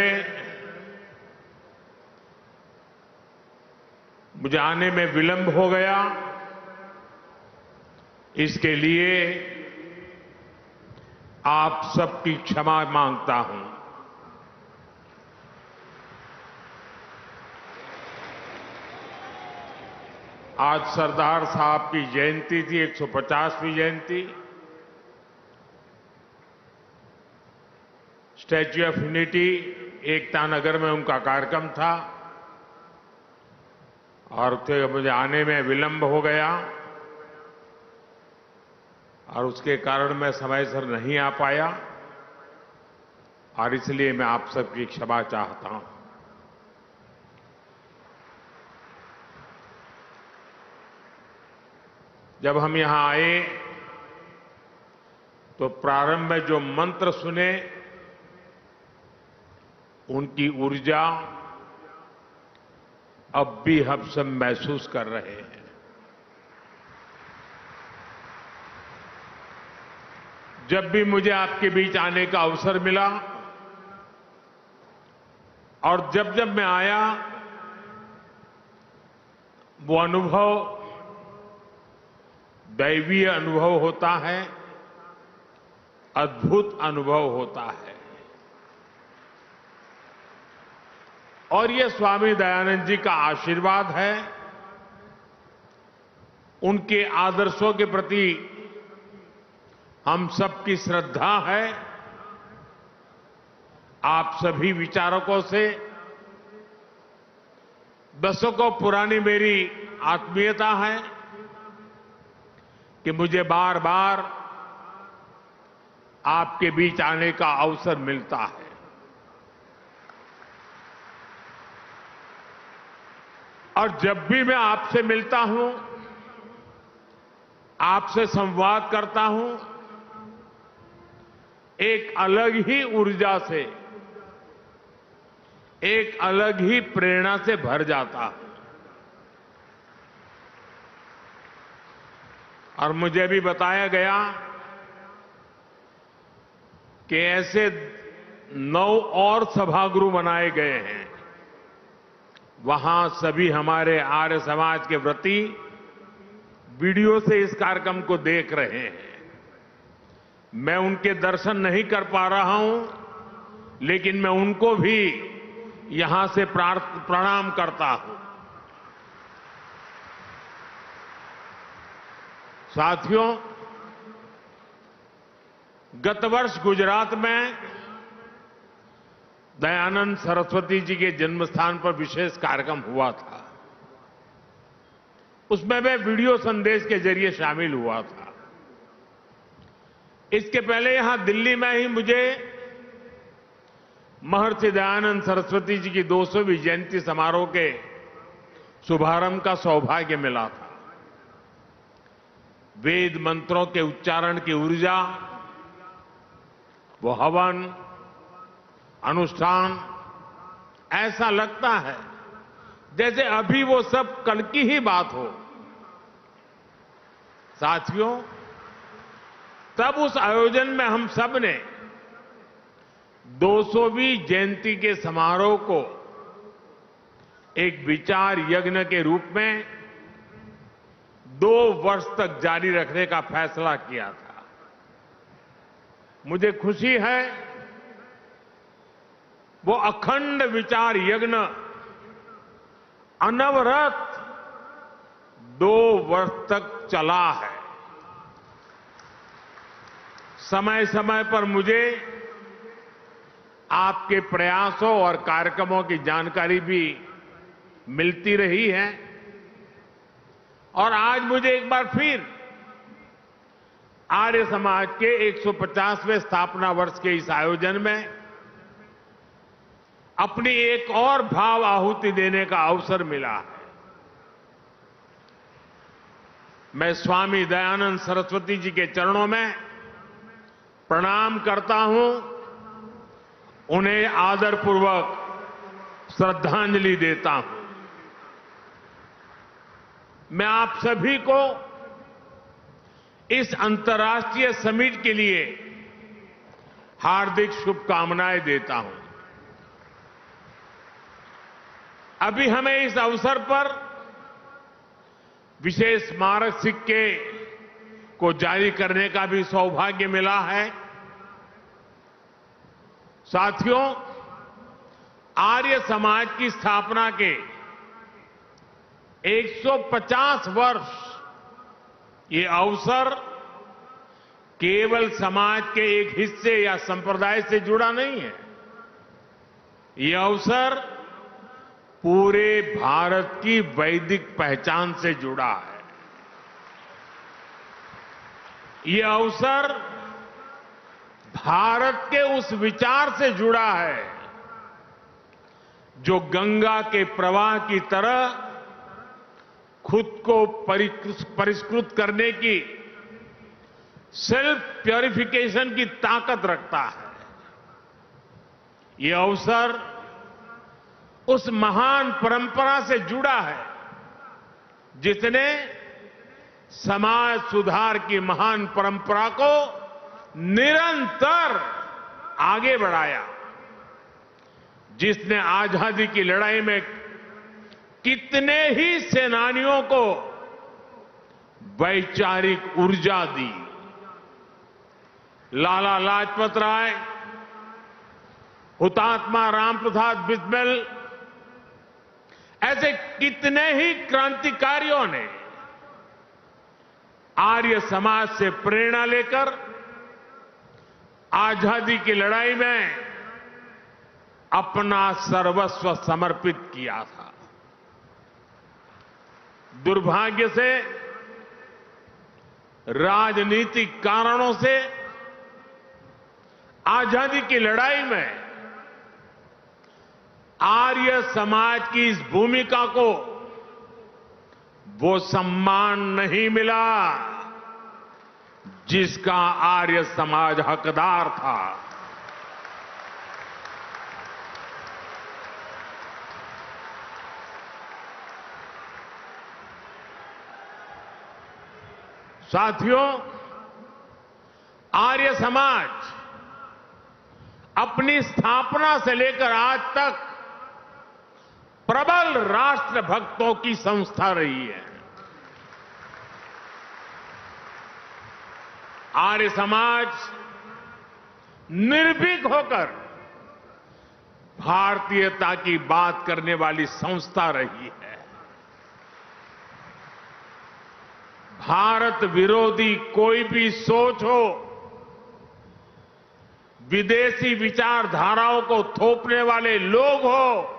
मुझे आने में विलंब हो गया, इसके लिए आप सबकी क्षमा मांगता हूं। आज सरदार साहब की जयंती थी, 150वीं जयंती। Statue of unity Ekta Nagar में उनका कार्यक्रम था और मुझे आने में विलंब हो गया और उसके कारण मैं समय से नहीं आ पाया और इसलिए मैं आप सबकी क्षमा चाहता हूं। जब हम यहां आए तो प्रारंभ में जो मंत्र सुने, उनकी ऊर्जा अब भी हम सब महसूस कर रहे हैं। जब भी मुझे आपके बीच आने का अवसर मिला और जब जब मैं आया, वो अनुभव दैवीय अनुभव होता है, अद्भुत अनुभव होता है। और ये स्वामी दयानंद जी का आशीर्वाद है, उनके आदर्शों के प्रति हम सबकी श्रद्धा है। आप सभी विचारकों से दशकों पुरानी मेरी आत्मीयता है कि मुझे बार बार आपके बीच आने का अवसर मिलता है। और जब भी मैं आपसे मिलता हूं, आपसे संवाद करता हूं, एक अलग ही ऊर्जा से, एक अलग ही प्रेरणा से भर जाता हूं। और मुझे भी बताया गया कि ऐसे 9 और सभागृह बनाए गए हैं। वहां सभी हमारे आर्य समाज के व्रती वीडियो से इस कार्यक्रम को देख रहे हैं। मैं उनके दर्शन नहीं कर पा रहा हूं, लेकिन मैं उनको भी यहां से प्रणाम करता हूं। साथियों, गत वर्ष गुजरात में दयानंद सरस्वती जी के जन्म स्थान पर विशेष कार्यक्रम हुआ था। उसमें मैं वीडियो संदेश के जरिए शामिल हुआ था। इसके पहले यहां दिल्ली में ही मुझे महर्षि दयानंद सरस्वती जी की 200वीं जयंती समारोह के शुभारंभ का सौभाग्य मिला था। वेद मंत्रों के उच्चारण की ऊर्जा, वो हवन, अनुष्ठान, ऐसा लगता है जैसे अभी वो सब कल की ही बात हो। साथियों, तब उस आयोजन में हम सब ने 200वीं जयंती के समारोह को एक विचार यज्ञ के रूप में 2 वर्ष तक जारी रखने का फैसला किया था। मुझे खुशी है, वो अखंड विचार यज्ञ अनवरत 2 वर्ष तक चला है। समय समय पर मुझे आपके प्रयासों और कार्यक्रमों की जानकारी भी मिलती रही है। और आज मुझे एक बार फिर आर्य समाज के 150वें स्थापना वर्ष के इस आयोजन में अपनी एक और भाव आहुति देने का अवसर मिला है। मैं स्वामी दयानंद सरस्वती जी के चरणों में प्रणाम करता हूं, उन्हें आदरपूर्वक श्रद्धांजलि देता हूं। मैं आप सभी को इस अंतर्राष्ट्रीय समिट के लिए हार्दिक शुभकामनाएं देता हूं। अभी हमें इस अवसर पर विशेष स्मारक सिक्के को जारी करने का भी सौभाग्य मिला है। साथियों, आर्य समाज की स्थापना के 150 वर्ष, ये अवसर केवल समाज के एक हिस्से या संप्रदाय से जुड़ा नहीं है। ये अवसर पूरे भारत की वैदिक पहचान से जुड़ा है। ये अवसर भारत के उस विचार से जुड़ा है जो गंगा के प्रवाह की तरह खुद को परिष्कृत करने की, सेल्फ प्योरिफिकेशन की ताकत रखता है। ये अवसर उस महान परंपरा से जुड़ा है जिसने समाज सुधार की महान परंपरा को निरंतर आगे बढ़ाया, जिसने आजादी की लड़ाई में कितने ही सेनानियों को वैचारिक ऊर्जा दी। लाला लाजपत राय, हुतात्मा राम प्रसाद बिस्मिल, ऐसे कितने ही क्रांतिकारियों ने आर्य समाज से प्रेरणा लेकर आजादी की लड़ाई में अपना सर्वस्व समर्पित किया था। दुर्भाग्य से राजनीतिक कारणों से आजादी की लड़ाई में आर्य समाज की इस भूमिका को वो सम्मान नहीं मिला जिसका आर्य समाज हकदार था। साथियों, आर्य समाज अपनी स्थापना से लेकर आज तक प्रबल राष्ट्र भक्तों की संस्था रही है। आर्य समाज निर्भीक होकर भारतीयता की बात करने वाली संस्था रही है। भारत विरोधी कोई भी सोच हो, विदेशी विचारधाराओं को थोपने वाले लोग हो,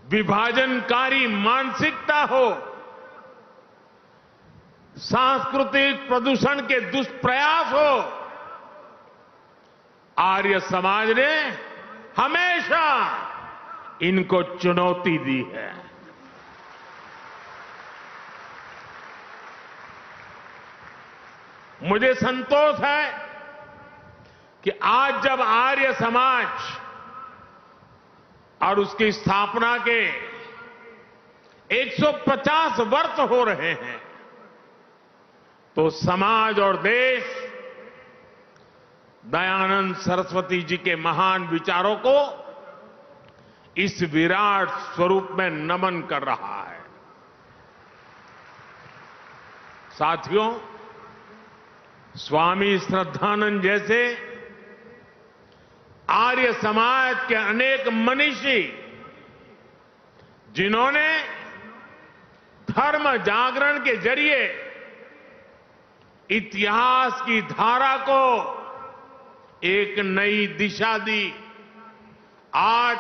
विभाजनकारी मानसिकता हो, सांस्कृतिक प्रदूषण के दुष्प्रयास हो, आर्य समाज ने हमेशा इनको चुनौती दी है। मुझे संतोष है कि आज जब आर्य समाज और उसकी स्थापना के 150 वर्ष हो रहे हैं, तो समाज और देश दयानंद सरस्वती जी के महान विचारों को इस विराट स्वरूप में नमन कर रहा है। साथियों, स्वामी श्रद्धानंद जैसे आर्य समाज के अनेक मनीषी, जिन्होंने धर्म जागरण के जरिए इतिहास की धारा को एक नई दिशा दी, आज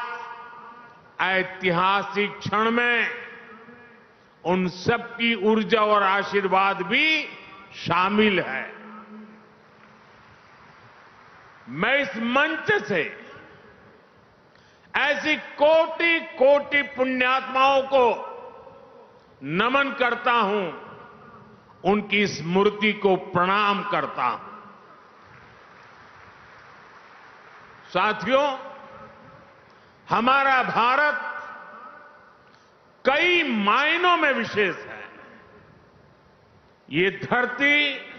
ऐतिहासिक क्षण में उन सबकी ऊर्जा और आशीर्वाद भी शामिल है। मैं इस मंच से ऐसी कोटि कोटि पुण्यात्माओं को नमन करता हूं, उनकी स्मृति को प्रणाम करता हूं। साथियों, हमारा भारत कई मायनों में विशेष है। ये धरती,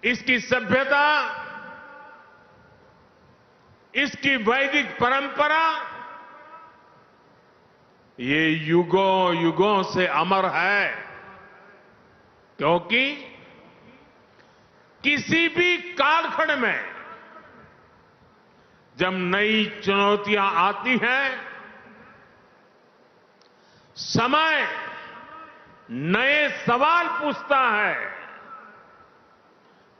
इसकी सभ्यता, इसकी वैदिक परंपरा, ये युगों युगों से अमर है, क्योंकि किसी भी कालखंड में जब नई चुनौतियां आती हैं, समय नए सवाल पूछता है,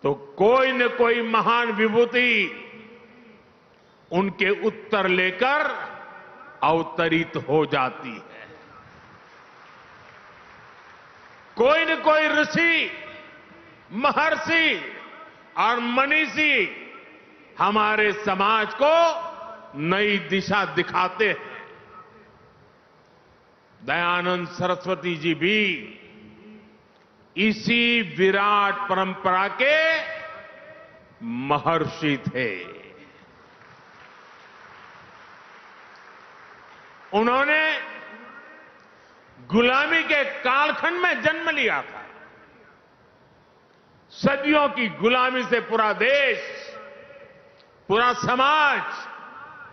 तो कोई न कोई महान विभूति उनके उत्तर लेकर अवतरित हो जाती है। कोई न कोई ऋषि, महर्षि और मनीषी हमारे समाज को नई दिशा दिखाते हैं। दयानंद सरस्वती जी भी इसी विराट परंपरा के महर्षि थे। उन्होंने गुलामी के कालखंड में जन्म लिया था। सदियों की गुलामी से पूरा देश, पूरा समाज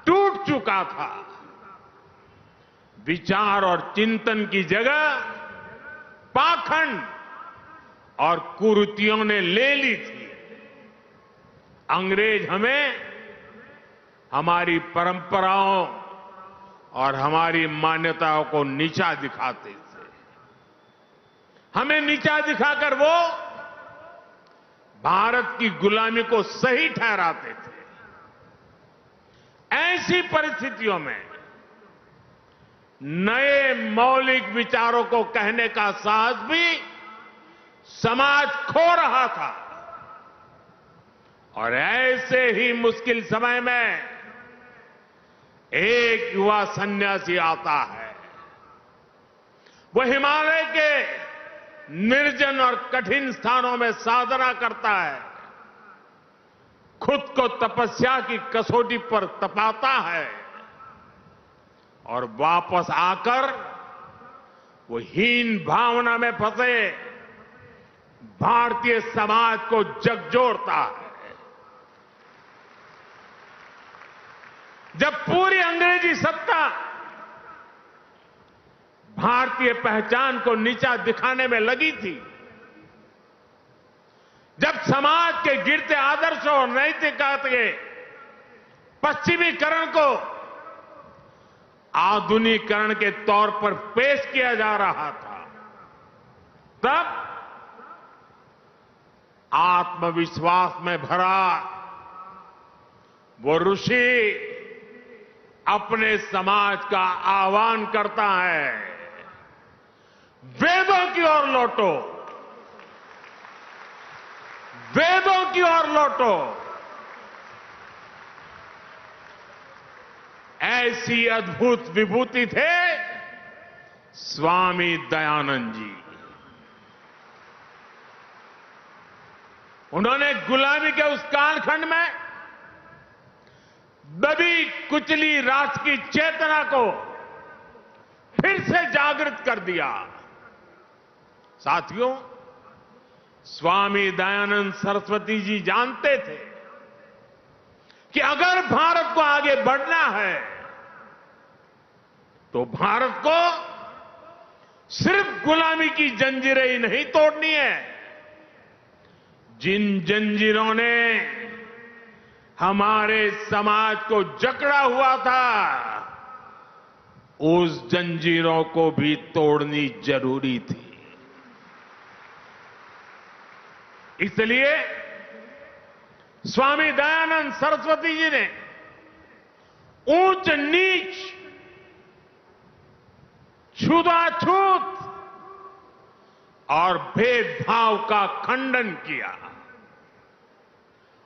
टूट चुका था। विचार और चिंतन की जगह पाखंड और कुरीतियों ने ले ली थी। अंग्रेज हमें हमारी परंपराओं और हमारी मान्यताओं को नीचा दिखाते थे। हमें नीचा दिखाकर वो भारत की गुलामी को सही ठहराते थे। ऐसी परिस्थितियों में नए मौलिक विचारों को कहने का साहस भी समाज खो रहा था। और ऐसे ही मुश्किल समय में एक युवा सन्यासी आता है। वो हिमालय के निर्जन और कठिन स्थानों में साधना करता है, खुद को तपस्या की कसौटी पर तपाता है और वापस आकर वो हीन भावना में फंसे भारतीय समाज को झकझोरता है। जब पूरी अंग्रेजी सत्ता भारतीय पहचान को नीचा दिखाने में लगी थी, जब समाज के गिरते आदर्शों और नैतिकता के पश्चिमीकरण को आधुनिकीकरण के तौर पर पेश किया जा रहा था, तब आत्मविश्वास में भरा वो ऋषि अपने समाज का आह्वान करता है, वेदों की ओर लौटो, वेदों की ओर लौटो। ऐसी अद्भुत विभूति थे स्वामी दयानंद जी। उन्होंने गुलामी के उस कालखंड में दबी कुचली राष्ट्र की चेतना को फिर से जागृत कर दिया। साथियों, स्वामी दयानंद सरस्वती जी जानते थे कि अगर भारत को आगे बढ़ना है तो भारत को सिर्फ गुलामी की जंजीरें ही नहीं तोड़नी है। जिन जंजीरों ने हमारे समाज को जकड़ा हुआ था, उस जंजीरों को भी तोड़नी जरूरी थी। इसलिए स्वामी दयानंद सरस्वती जी ने ऊंच नीच, छूताछूत और भेदभाव का खंडन किया।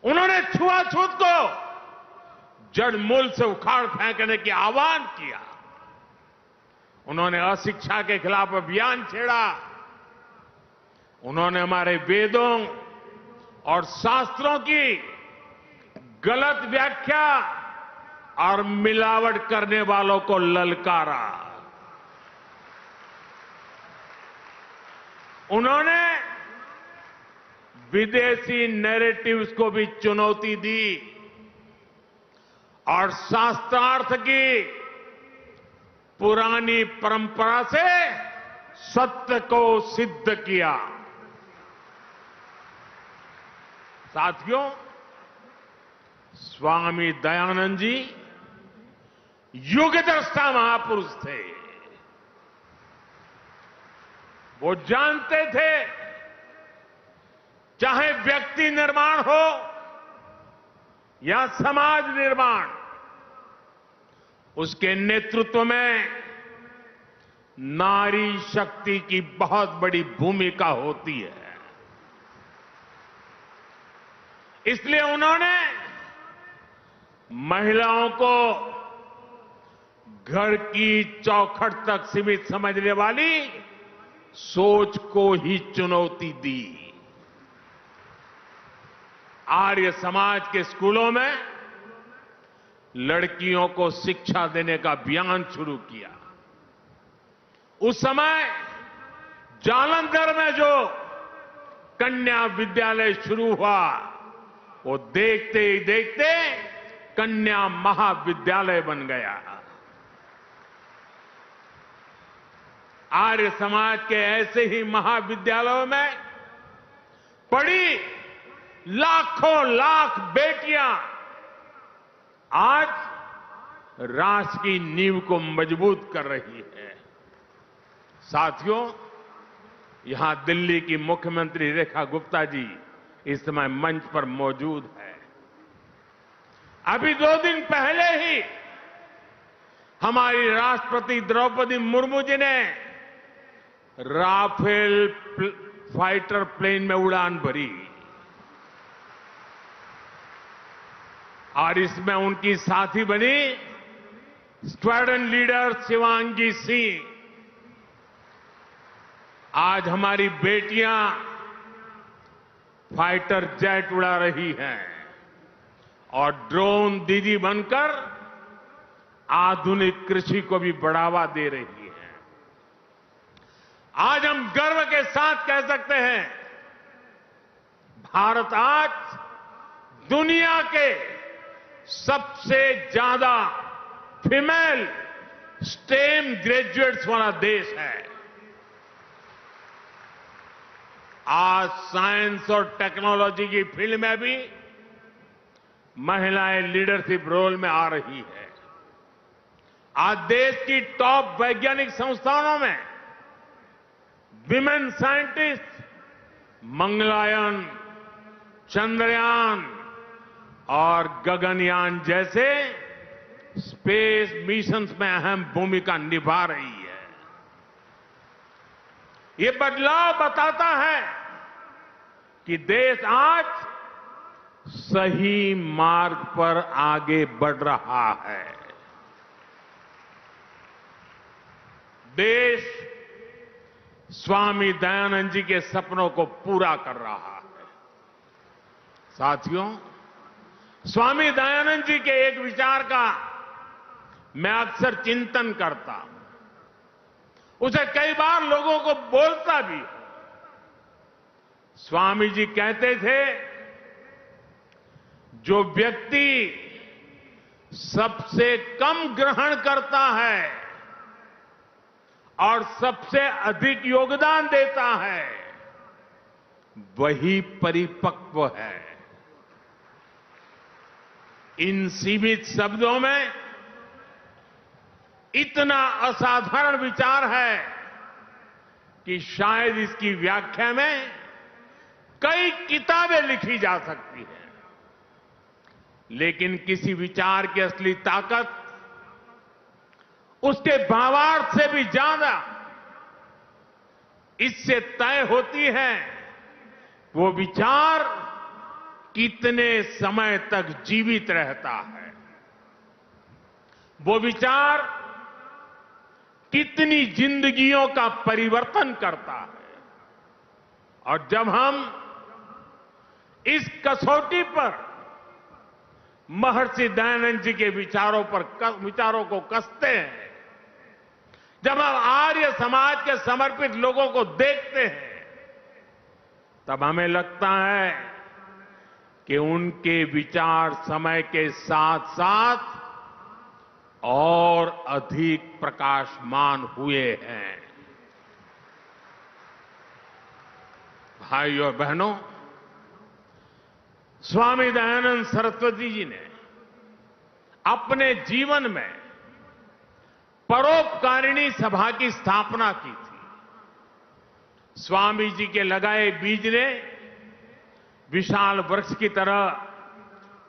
उन्होंने छुआछूत को जड़ मूल से उखाड़ फेंकने की आह्वान किया। उन्होंने अशिक्षा के खिलाफ अभियान छेड़ा। उन्होंने हमारे वेदों और शास्त्रों की गलत व्याख्या और मिलावट करने वालों को ललकारा। उन्होंने विदेशी नैरेटिव्स को भी चुनौती दी और शास्त्रार्थ की पुरानी परंपरा से सत्य को सिद्ध किया। साथियों, स्वामी दयानंद जी युगदृष्टा महापुरुष थे। वो जानते थे, चाहे व्यक्ति निर्माण हो या समाज निर्माण, उसके नेतृत्व में नारी शक्ति की बहुत बड़ी भूमिका होती है। इसलिए उन्होंने महिलाओं को घर की चौखट तक सीमित समझने वाली सोच को ही चुनौती दी। आर्य समाज के स्कूलों में लड़कियों को शिक्षा देने का अभियान शुरू किया। उस समय जालंधर में जो कन्या विद्यालय शुरू हुआ, वो देखते ही देखते कन्या महाविद्यालय बन गया। आर्य समाज के ऐसे ही महाविद्यालयों में पढ़ी लाखों लाख बेटियां आज राष्ट्र की नींव को मजबूत कर रही है। साथियों, यहां दिल्ली की मुख्यमंत्री रेखा गुप्ता जी इस समय मंच पर मौजूद है। अभी 2 दिन पहले ही हमारी राष्ट्रपति द्रौपदी मुर्मू जी ने राफेल फाइटर प्लेन में उड़ान भरी और इसमें उनकी साथी बनी स्क्वाड्रन लीडर शिवांगी सिंह। आज हमारी बेटियां फाइटर जेट उड़ा रही हैं और ड्रोन दीदी बनकर आधुनिक कृषि को भी बढ़ावा दे रही है। आज हम गर्व के साथ कह सकते हैं, भारत आज दुनिया के सबसे ज्यादा फीमेल स्टेम ग्रेजुएट्स वाला देश है। आज साइंस और टेक्नोलॉजी की फील्ड में भी महिलाएं लीडरशिप रोल में आ रही है। आज देश की टॉप वैज्ञानिक संस्थानों में विमेन साइंटिस्ट मंगलयान, चंद्रयान और गगनयान जैसे स्पेस मिशंस में अहम भूमिका निभा रही है। ये बदलाव बताता है कि देश आज सही मार्ग पर आगे बढ़ रहा है। देश स्वामी दयानंद जी के सपनों को पूरा कर रहा है। साथियों, स्वामी दयानंद जी के एक विचार का मैं अक्सर चिंतन करता हूं, उसे कई बार लोगों को बोलता भी हूं। स्वामी जी कहते थे, जो व्यक्ति सबसे कम ग्रहण करता है और सबसे अधिक योगदान देता है, वही परिपक्व है। इन सीमित शब्दों में इतना असाधारण विचार है कि शायद इसकी व्याख्या में कई किताबें लिखी जा सकती हैं। लेकिन किसी विचार की असली ताकत उसके भावार्थ से भी ज्यादा इससे तय होती है वो विचार कितने समय तक जीवित रहता है, वो विचार कितनी जिंदगियों का परिवर्तन करता है। और जब हम इस कसौटी पर महर्षि दयानंद जी के विचारों को कसते हैं, जब हम आर्य समाज के समर्पित लोगों को देखते हैं, तब हमें लगता है कि उनके विचार समय के साथ साथ और अधिक प्रकाशमान हुए हैं। भाइयों और बहनों, स्वामी दयानंद सरस्वती जी ने अपने जीवन में परोपकारिणी सभा की स्थापना की थी। स्वामी जी के लगाए बीज ने विशाल वृक्ष की तरह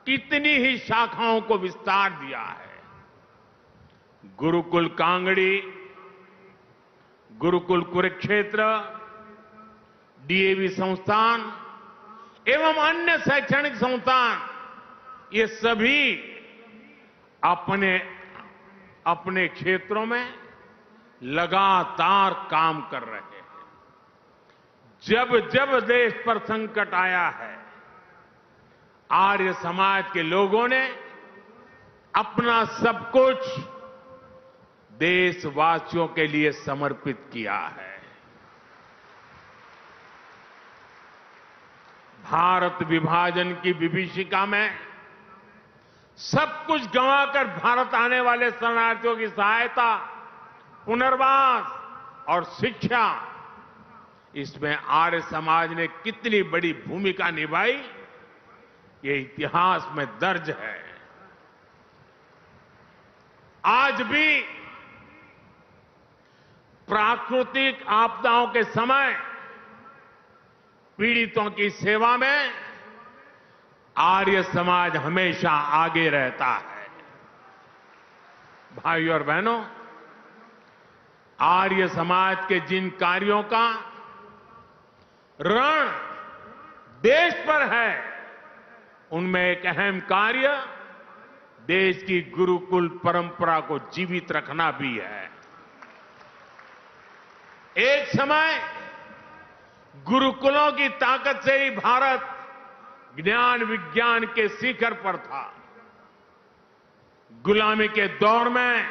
कितनी ही शाखाओं को विस्तार दिया है। गुरुकुल कांगड़ी, गुरुकुल कुरुक्षेत्र, डीएवी संस्थान एवं अन्य शैक्षणिक संस्थान, ये सभी अपने अपने क्षेत्रों में लगातार काम कर रहे हैं। जब जब देश पर संकट आया है, आर्य समाज के लोगों ने अपना सब कुछ देशवासियों के लिए समर्पित किया है। भारत विभाजन की विभीषिका में सब कुछ गंवाकर भारत आने वाले शरणार्थियों की सहायता, पुनर्वास और शिक्षा, इसमें आर्य समाज ने कितनी बड़ी भूमिका निभाई, ये इतिहास में दर्ज है। आज भी प्राकृतिक आपदाओं के समय पीड़ितों की सेवा में आर्य समाज हमेशा आगे रहता है। भाइयों और बहनों, आर्य समाज के जिन कार्यों का ऋण देश पर है, उनमें एक अहम कार्य देश की गुरुकुल परंपरा को जीवित रखना भी है। एक समय गुरुकुलों की ताकत से ही भारत ज्ञान विज्ञान के शिखर पर था। गुलामी के दौर में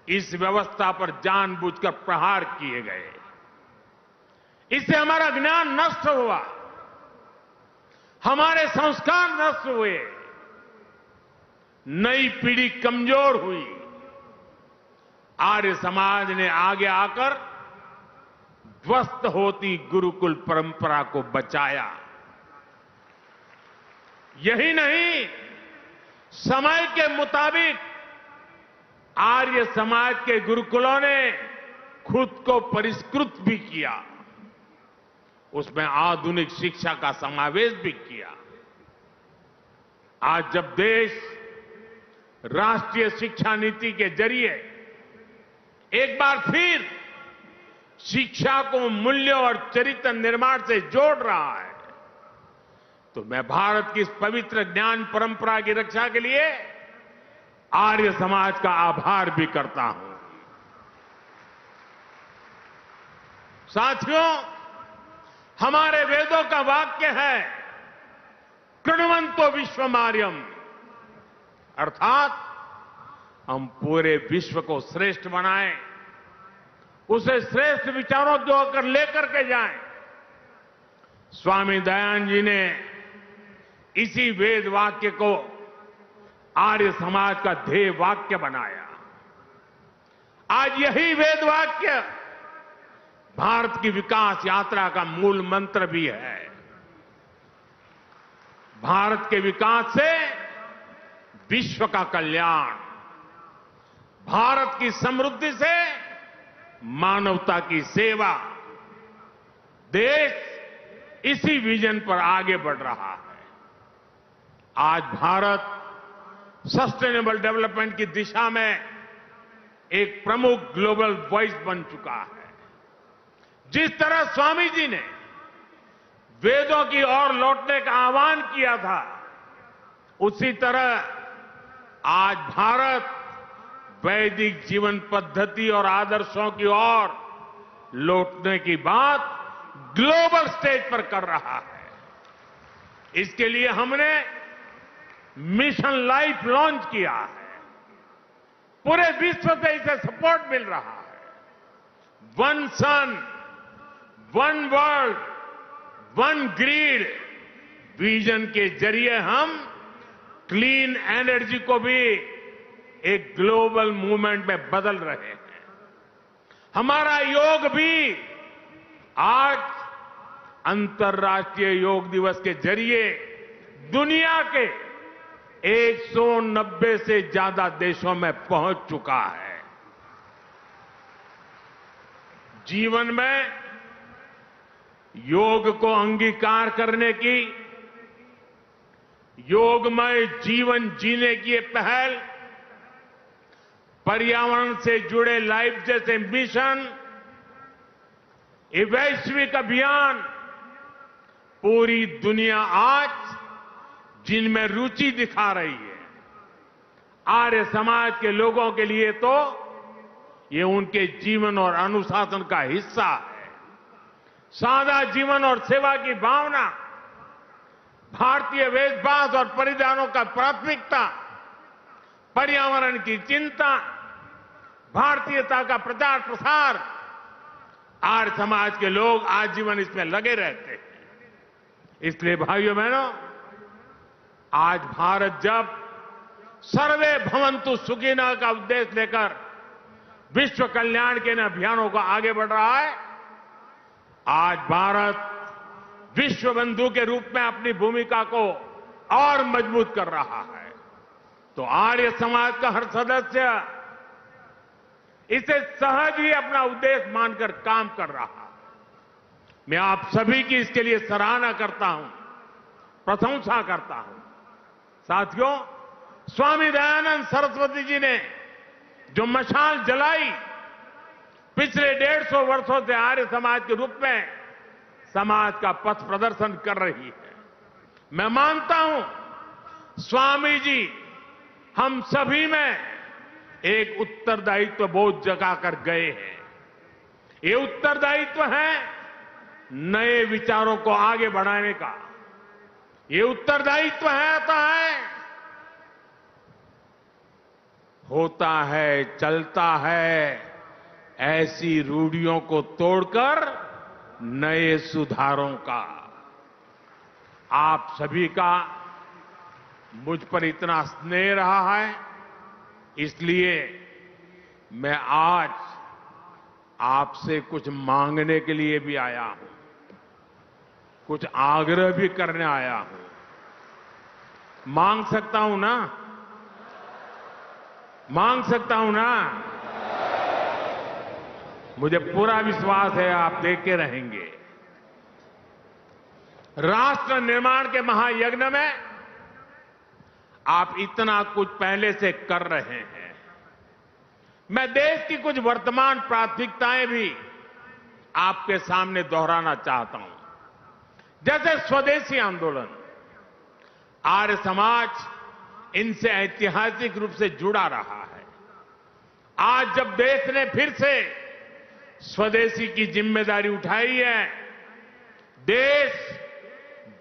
इस व्यवस्था पर जानबूझकर प्रहार किए गए। इससे हमारा ज्ञान नष्ट हुआ, हमारे संस्कार नष्ट हुए, नई पीढ़ी कमजोर हुई। आर्य समाज ने आगे आकर ध्वस्त होती गुरुकुल परंपरा को बचाया। यही नहीं, समय के मुताबिक आर्य समाज के गुरुकुलों ने खुद को परिष्कृत भी किया, उसमें आधुनिक शिक्षा का समावेश भी किया। आज जब देश राष्ट्रीय शिक्षा नीति के जरिए एक बार फिर शिक्षा को मूल्यों और चरित्र निर्माण से जोड़ रहा है, तो मैं भारत की इस पवित्र ज्ञान परंपरा की रक्षा के लिए आर्य समाज का आभार भी करता हूं। साथियों, हमारे वेदों का वाक्य है कृण्वन्तो विश्वमार्यम, अर्थात हम पूरे विश्व को श्रेष्ठ बनाएं, उसे श्रेष्ठ विचारों को होकर लेकर के जाएं। स्वामी दयानंद जी ने इसी वेद वाक्य को आर्य समाज का ध्येय वाक्य बनाया। आज यही वेद वाक्य भारत की विकास यात्रा का मूल मंत्र भी है। भारत के विकास से विश्व का कल्याण, भारत की समृद्धि से मानवता की सेवा, देश इसी विजन पर आगे बढ़ रहा है। आज भारत सस्टेनेबल डेवलपमेंट की दिशा में एक प्रमुख ग्लोबल वॉइस बन चुका है। जिस तरह स्वामी जी ने वेदों की ओर लौटने का आह्वान किया था, उसी तरह आज भारत वैदिक जीवन पद्धति और आदर्शों की ओर लौटने की बात ग्लोबल स्टेज पर कर रहा है। इसके लिए हमने मिशन लाइफ लॉन्च किया है। पूरे विश्व से इसे सपोर्ट मिल रहा है। One sun, one world, one grid vision के जरिए हम क्लीन एनर्जी को भी एक ग्लोबल मूवमेंट में बदल रहे हैं। हमारा योग भी आज अंतर्राष्ट्रीय योग दिवस के जरिए दुनिया के 190 से ज्यादा देशों में पहुंच चुका है। जीवन में योग को अंगीकार करने की, योगमय जीवन जीने की ये पहल पर्यावरण से जुड़े लाइफ जैसे मिशन, ये वैश्विक अभियान पूरी दुनिया आज जिनमें रुचि दिखा रही है। आर्य समाज के लोगों के लिए तो ये उनके जीवन और अनुशासन का हिस्सा है। सादा जीवन और सेवा की भावना, भारतीय वेशभूषा और परिधानों का प्राथमिकता, पर्यावरण की चिंता, भारतीयता का प्रचार प्रसार, आर्य समाज के लोग आजीवन इसमें लगे रहते हैं। इसलिए भाइयों बहनों, आज भारत जब सर्वे भवन्तु सुखिनः का उद्देश्य लेकर विश्व कल्याण के इन अभियानों को आगे बढ़ रहा है, आज भारत विश्व बंधु के रूप में अपनी भूमिका को और मजबूत कर रहा है। तो आर्य समाज का हर सदस्य इसे सहज ही अपना उद्देश्य मानकर काम कर रहा है। मैं आप सभी की इसके लिए सराहना करता हूं, प्रशंसा करता हूं। साथियों, स्वामी दयानंद सरस्वती जी ने जो मशाल जलाई, पिछले 150 वर्षों से आर्य समाज के रूप में समाज का पथ प्रदर्शन कर रही है। मैं मानता हूं स्वामी जी हम सभी में एक उत्तरदायित्व बोझ जगा कर गए हैं। ये उत्तरदायित्व है नए विचारों को आगे बढ़ाने का। ये उत्तरदायित्व होता है, चलता है, ऐसी रूढ़ियों को तोड़कर नए सुधारों का। आप सभी का मुझ पर इतना स्नेह रहा है, इसलिए मैं आज आपसे कुछ मांगने के लिए भी आया हूं, कुछ आग्रह भी करने आया हूं। मांग सकता हूं ना? मांग सकता हूं ना? मुझे पूरा विश्वास है आप देखते रहेंगे। राष्ट्र निर्माण के महायज्ञ में आप इतना कुछ पहले से कर रहे हैं। मैं देश की कुछ वर्तमान प्राथमिकताएं भी आपके सामने दोहराना चाहता हूं। जैसे स्वदेशी आंदोलन, आर्य समाज इनसे ऐतिहासिक रूप से जुड़ा रहा है। आज जब देश ने फिर से स्वदेशी की जिम्मेदारी उठाई है, देश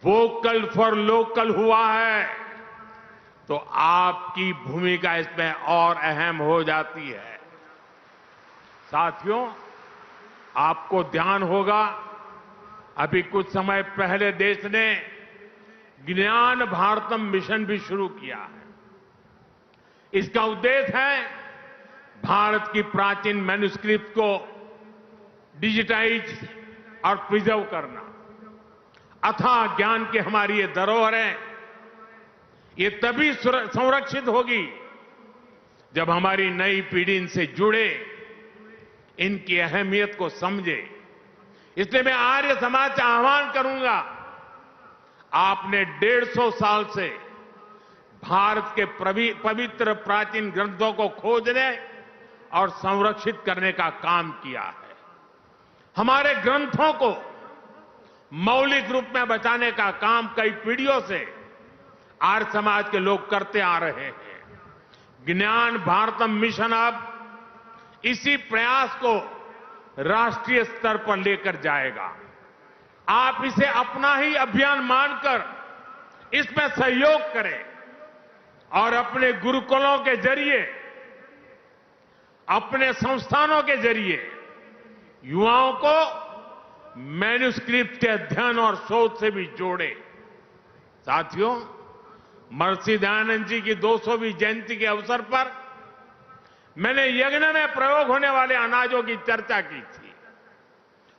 वोकल फॉर लोकल हुआ है, तो आपकी भूमिका इसमें और अहम हो जाती है। साथियों, आपको ध्यान होगा, अभी कुछ समय पहले देश ने ज्ञान भारतम मिशन भी शुरू किया है। इसका उद्देश्य है भारत की प्राचीन मैन्युस्क्रिप्ट को डिजिटाइज और प्रिजर्व करना। अथाह ज्ञान की हमारी ये धरोहरें, ये तभी संरक्षित होगी जब हमारी नई पीढ़ी इनसे जुड़े, इनकी अहमियत को समझे। इसलिए मैं आर्य समाज से आह्वान करूंगा, आपने 150 साल से भारत के पवित्र प्राचीन ग्रंथों को खोजने और संरक्षित करने का काम किया है। हमारे ग्रंथों को मौलिक रूप में बचाने का काम कई पीढ़ियों से आर्य समाज के लोग करते आ रहे हैं। ज्ञान भारतम मिशन अब इसी प्रयास को राष्ट्रीय स्तर पर लेकर जाएगा। आप इसे अपना ही अभियान मानकर इसमें सहयोग करें और अपने गुरुकुलों के जरिए, अपने संस्थानों के जरिए युवाओं को मैन्युस्क्रिप्ट के अध्ययन और शोध से भी जोड़े। साथियों, महर्षि दयानंद जी की 200वीं जयंती के अवसर पर मैंने यज्ञ में प्रयोग होने वाले अनाजों की चर्चा की थी।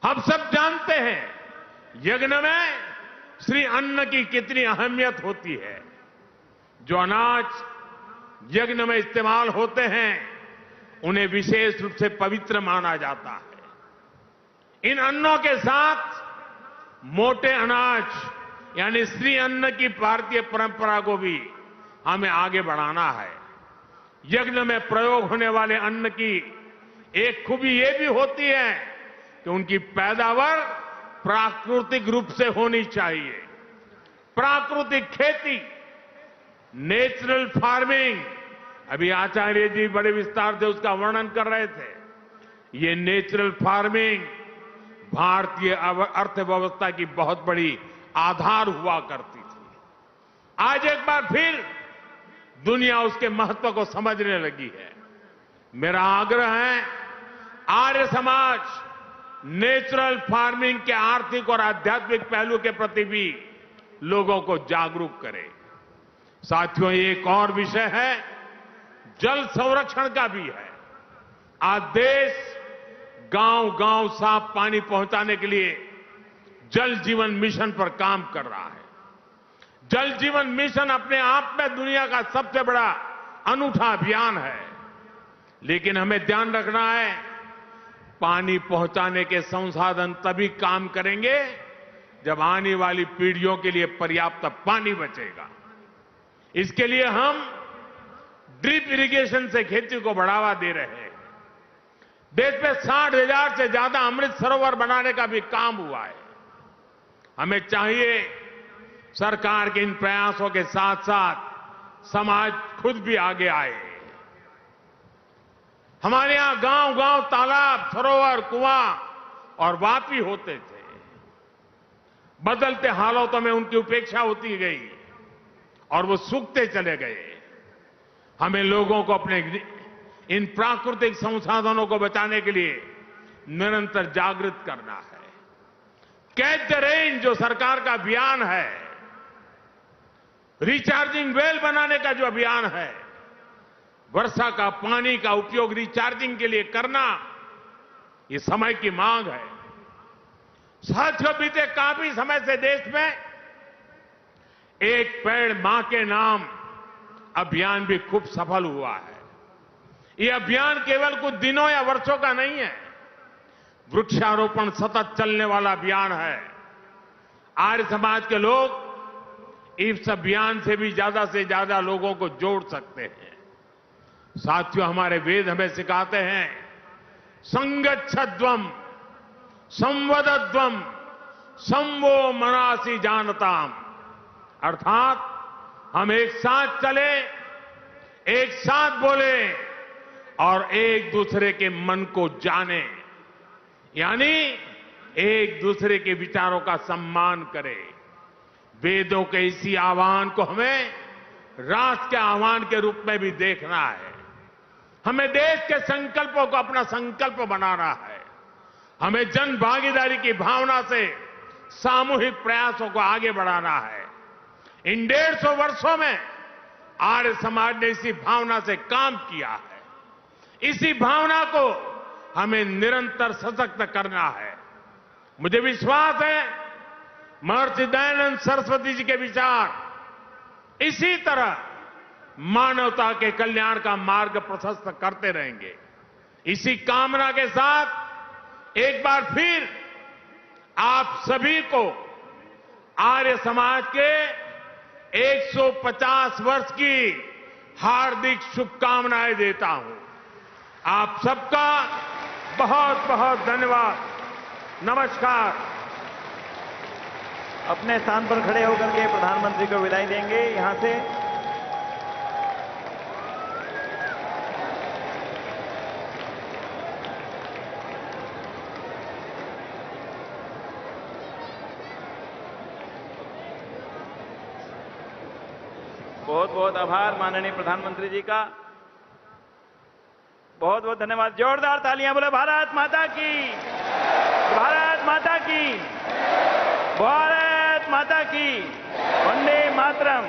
हम सब जानते हैं यज्ञ में श्री अन्न की कितनी अहमियत होती है। जो अनाज यज्ञ में इस्तेमाल होते हैं उन्हें विशेष रूप से पवित्र माना जाता है। इन अन्नों के साथ मोटे अनाज यानी श्री अन्न की भारतीय परंपरा को भी हमें आगे बढ़ाना है। यज्ञ में प्रयोग होने वाले अन्न की एक खूबी यह भी होती है कि उनकी पैदावार प्राकृतिक रूप से होनी चाहिए। प्राकृतिक खेती, नेचुरल फार्मिंग अभी आचार्य जी बड़े विस्तार से उसका वर्णन कर रहे थे। ये नेचुरल फार्मिंग भारतीय अर्थव्यवस्था की बहुत बड़ी आधार हुआ करती थी। आज एक बार फिर दुनिया उसके महत्व को समझने लगी है। मेरा आग्रह है, आर्य समाज नेचुरल फार्मिंग के आर्थिक और आध्यात्मिक पहलू के प्रति भी लोगों को जागरूक करे। साथियों, एक और विषय है, जल संरक्षण का भी है। आज देश गांव-गांव साफ पानी पहुंचाने के लिए जल जीवन मिशन पर काम कर रहा है। जल जीवन मिशन अपने आप में दुनिया का सबसे बड़ा अनूठा अभियान है, लेकिन हमें ध्यान रखना है, पानी पहुंचाने के संसाधन तभी काम करेंगे जब आने वाली पीढ़ियों के लिए पर्याप्त पानी बचेगा। इसके लिए हम ड्रिप इरिगेशन से खेती को बढ़ावा दे रहे हैं। देश में 60,000 से ज्यादा अमृत सरोवर बनाने का भी काम हुआ है। हमें चाहिए सरकार के इन प्रयासों के साथ साथ समाज खुद भी आगे आए। हमारे यहां गांव-गांव तालाब, सरोवर, कुआं और वापी होते थे। बदलते हालातों में उनकी उपेक्षा होती गई और वो सूखते चले गए। हमें लोगों को अपने इन प्राकृतिक संसाधनों को बचाने के लिए निरंतर जागृत करना है। कैच द रेन जो सरकार का अभियान है, रिचार्जिंग वेल बनाने का जो अभियान है, वर्षा का पानी का उपयोग रिचार्जिंग के लिए करना, ये समय की मांग है। साथियों, बीते काफी समय से देश में एक पेड़ मां के नाम अभियान भी खूब सफल हुआ है। ये अभियान केवल कुछ दिनों या वर्षों का नहीं है, वृक्षारोपण सतत चलने वाला अभियान है। आर्य समाज के लोग इस अभियान से भी ज्यादा लोगों को जोड़ सकते हैं। साथियों, हमारे वेद हमें सिखाते हैं, संगच्छध्वम संवदध्वम संवो मनासी जानताम, अर्थात हम एक साथ चले, एक साथ बोले और एक दूसरे के मन को जाने, यानी एक दूसरे के विचारों का सम्मान करें। वेदों के इसी आह्वान को हमें राष्ट्र के आह्वान के रूप में भी देखना है। हमें देश के संकल्पों को अपना संकल्प बनाना है। हमें जन भागीदारी की भावना से सामूहिक प्रयासों को आगे बढ़ाना है। इन 150 वर्षों में आर्य समाज ने इसी भावना से काम किया है। इसी भावना को हमें निरंतर सशक्त करना है। मुझे विश्वास है, महर्षि दयानंद सरस्वती जी के विचार इसी तरह मानवता के कल्याण का मार्ग प्रशस्त करते रहेंगे। इसी कामना के साथ एक बार फिर आप सभी को आर्य समाज के 150 वर्ष की हार्दिक शुभकामनाएं देता हूं। आप सबका बहुत बहुत धन्यवाद। नमस्कार। अपने स्थान पर खड़े होकर के प्रधानमंत्री को विदाई देंगे। यहां से बहुत बहुत आभार माननीय प्रधानमंत्री जी का। बहुत बहुत धन्यवाद। जोरदार तालियां बोले भारत माता की, भारत माता की, भारत माता की। वंदे मातरम।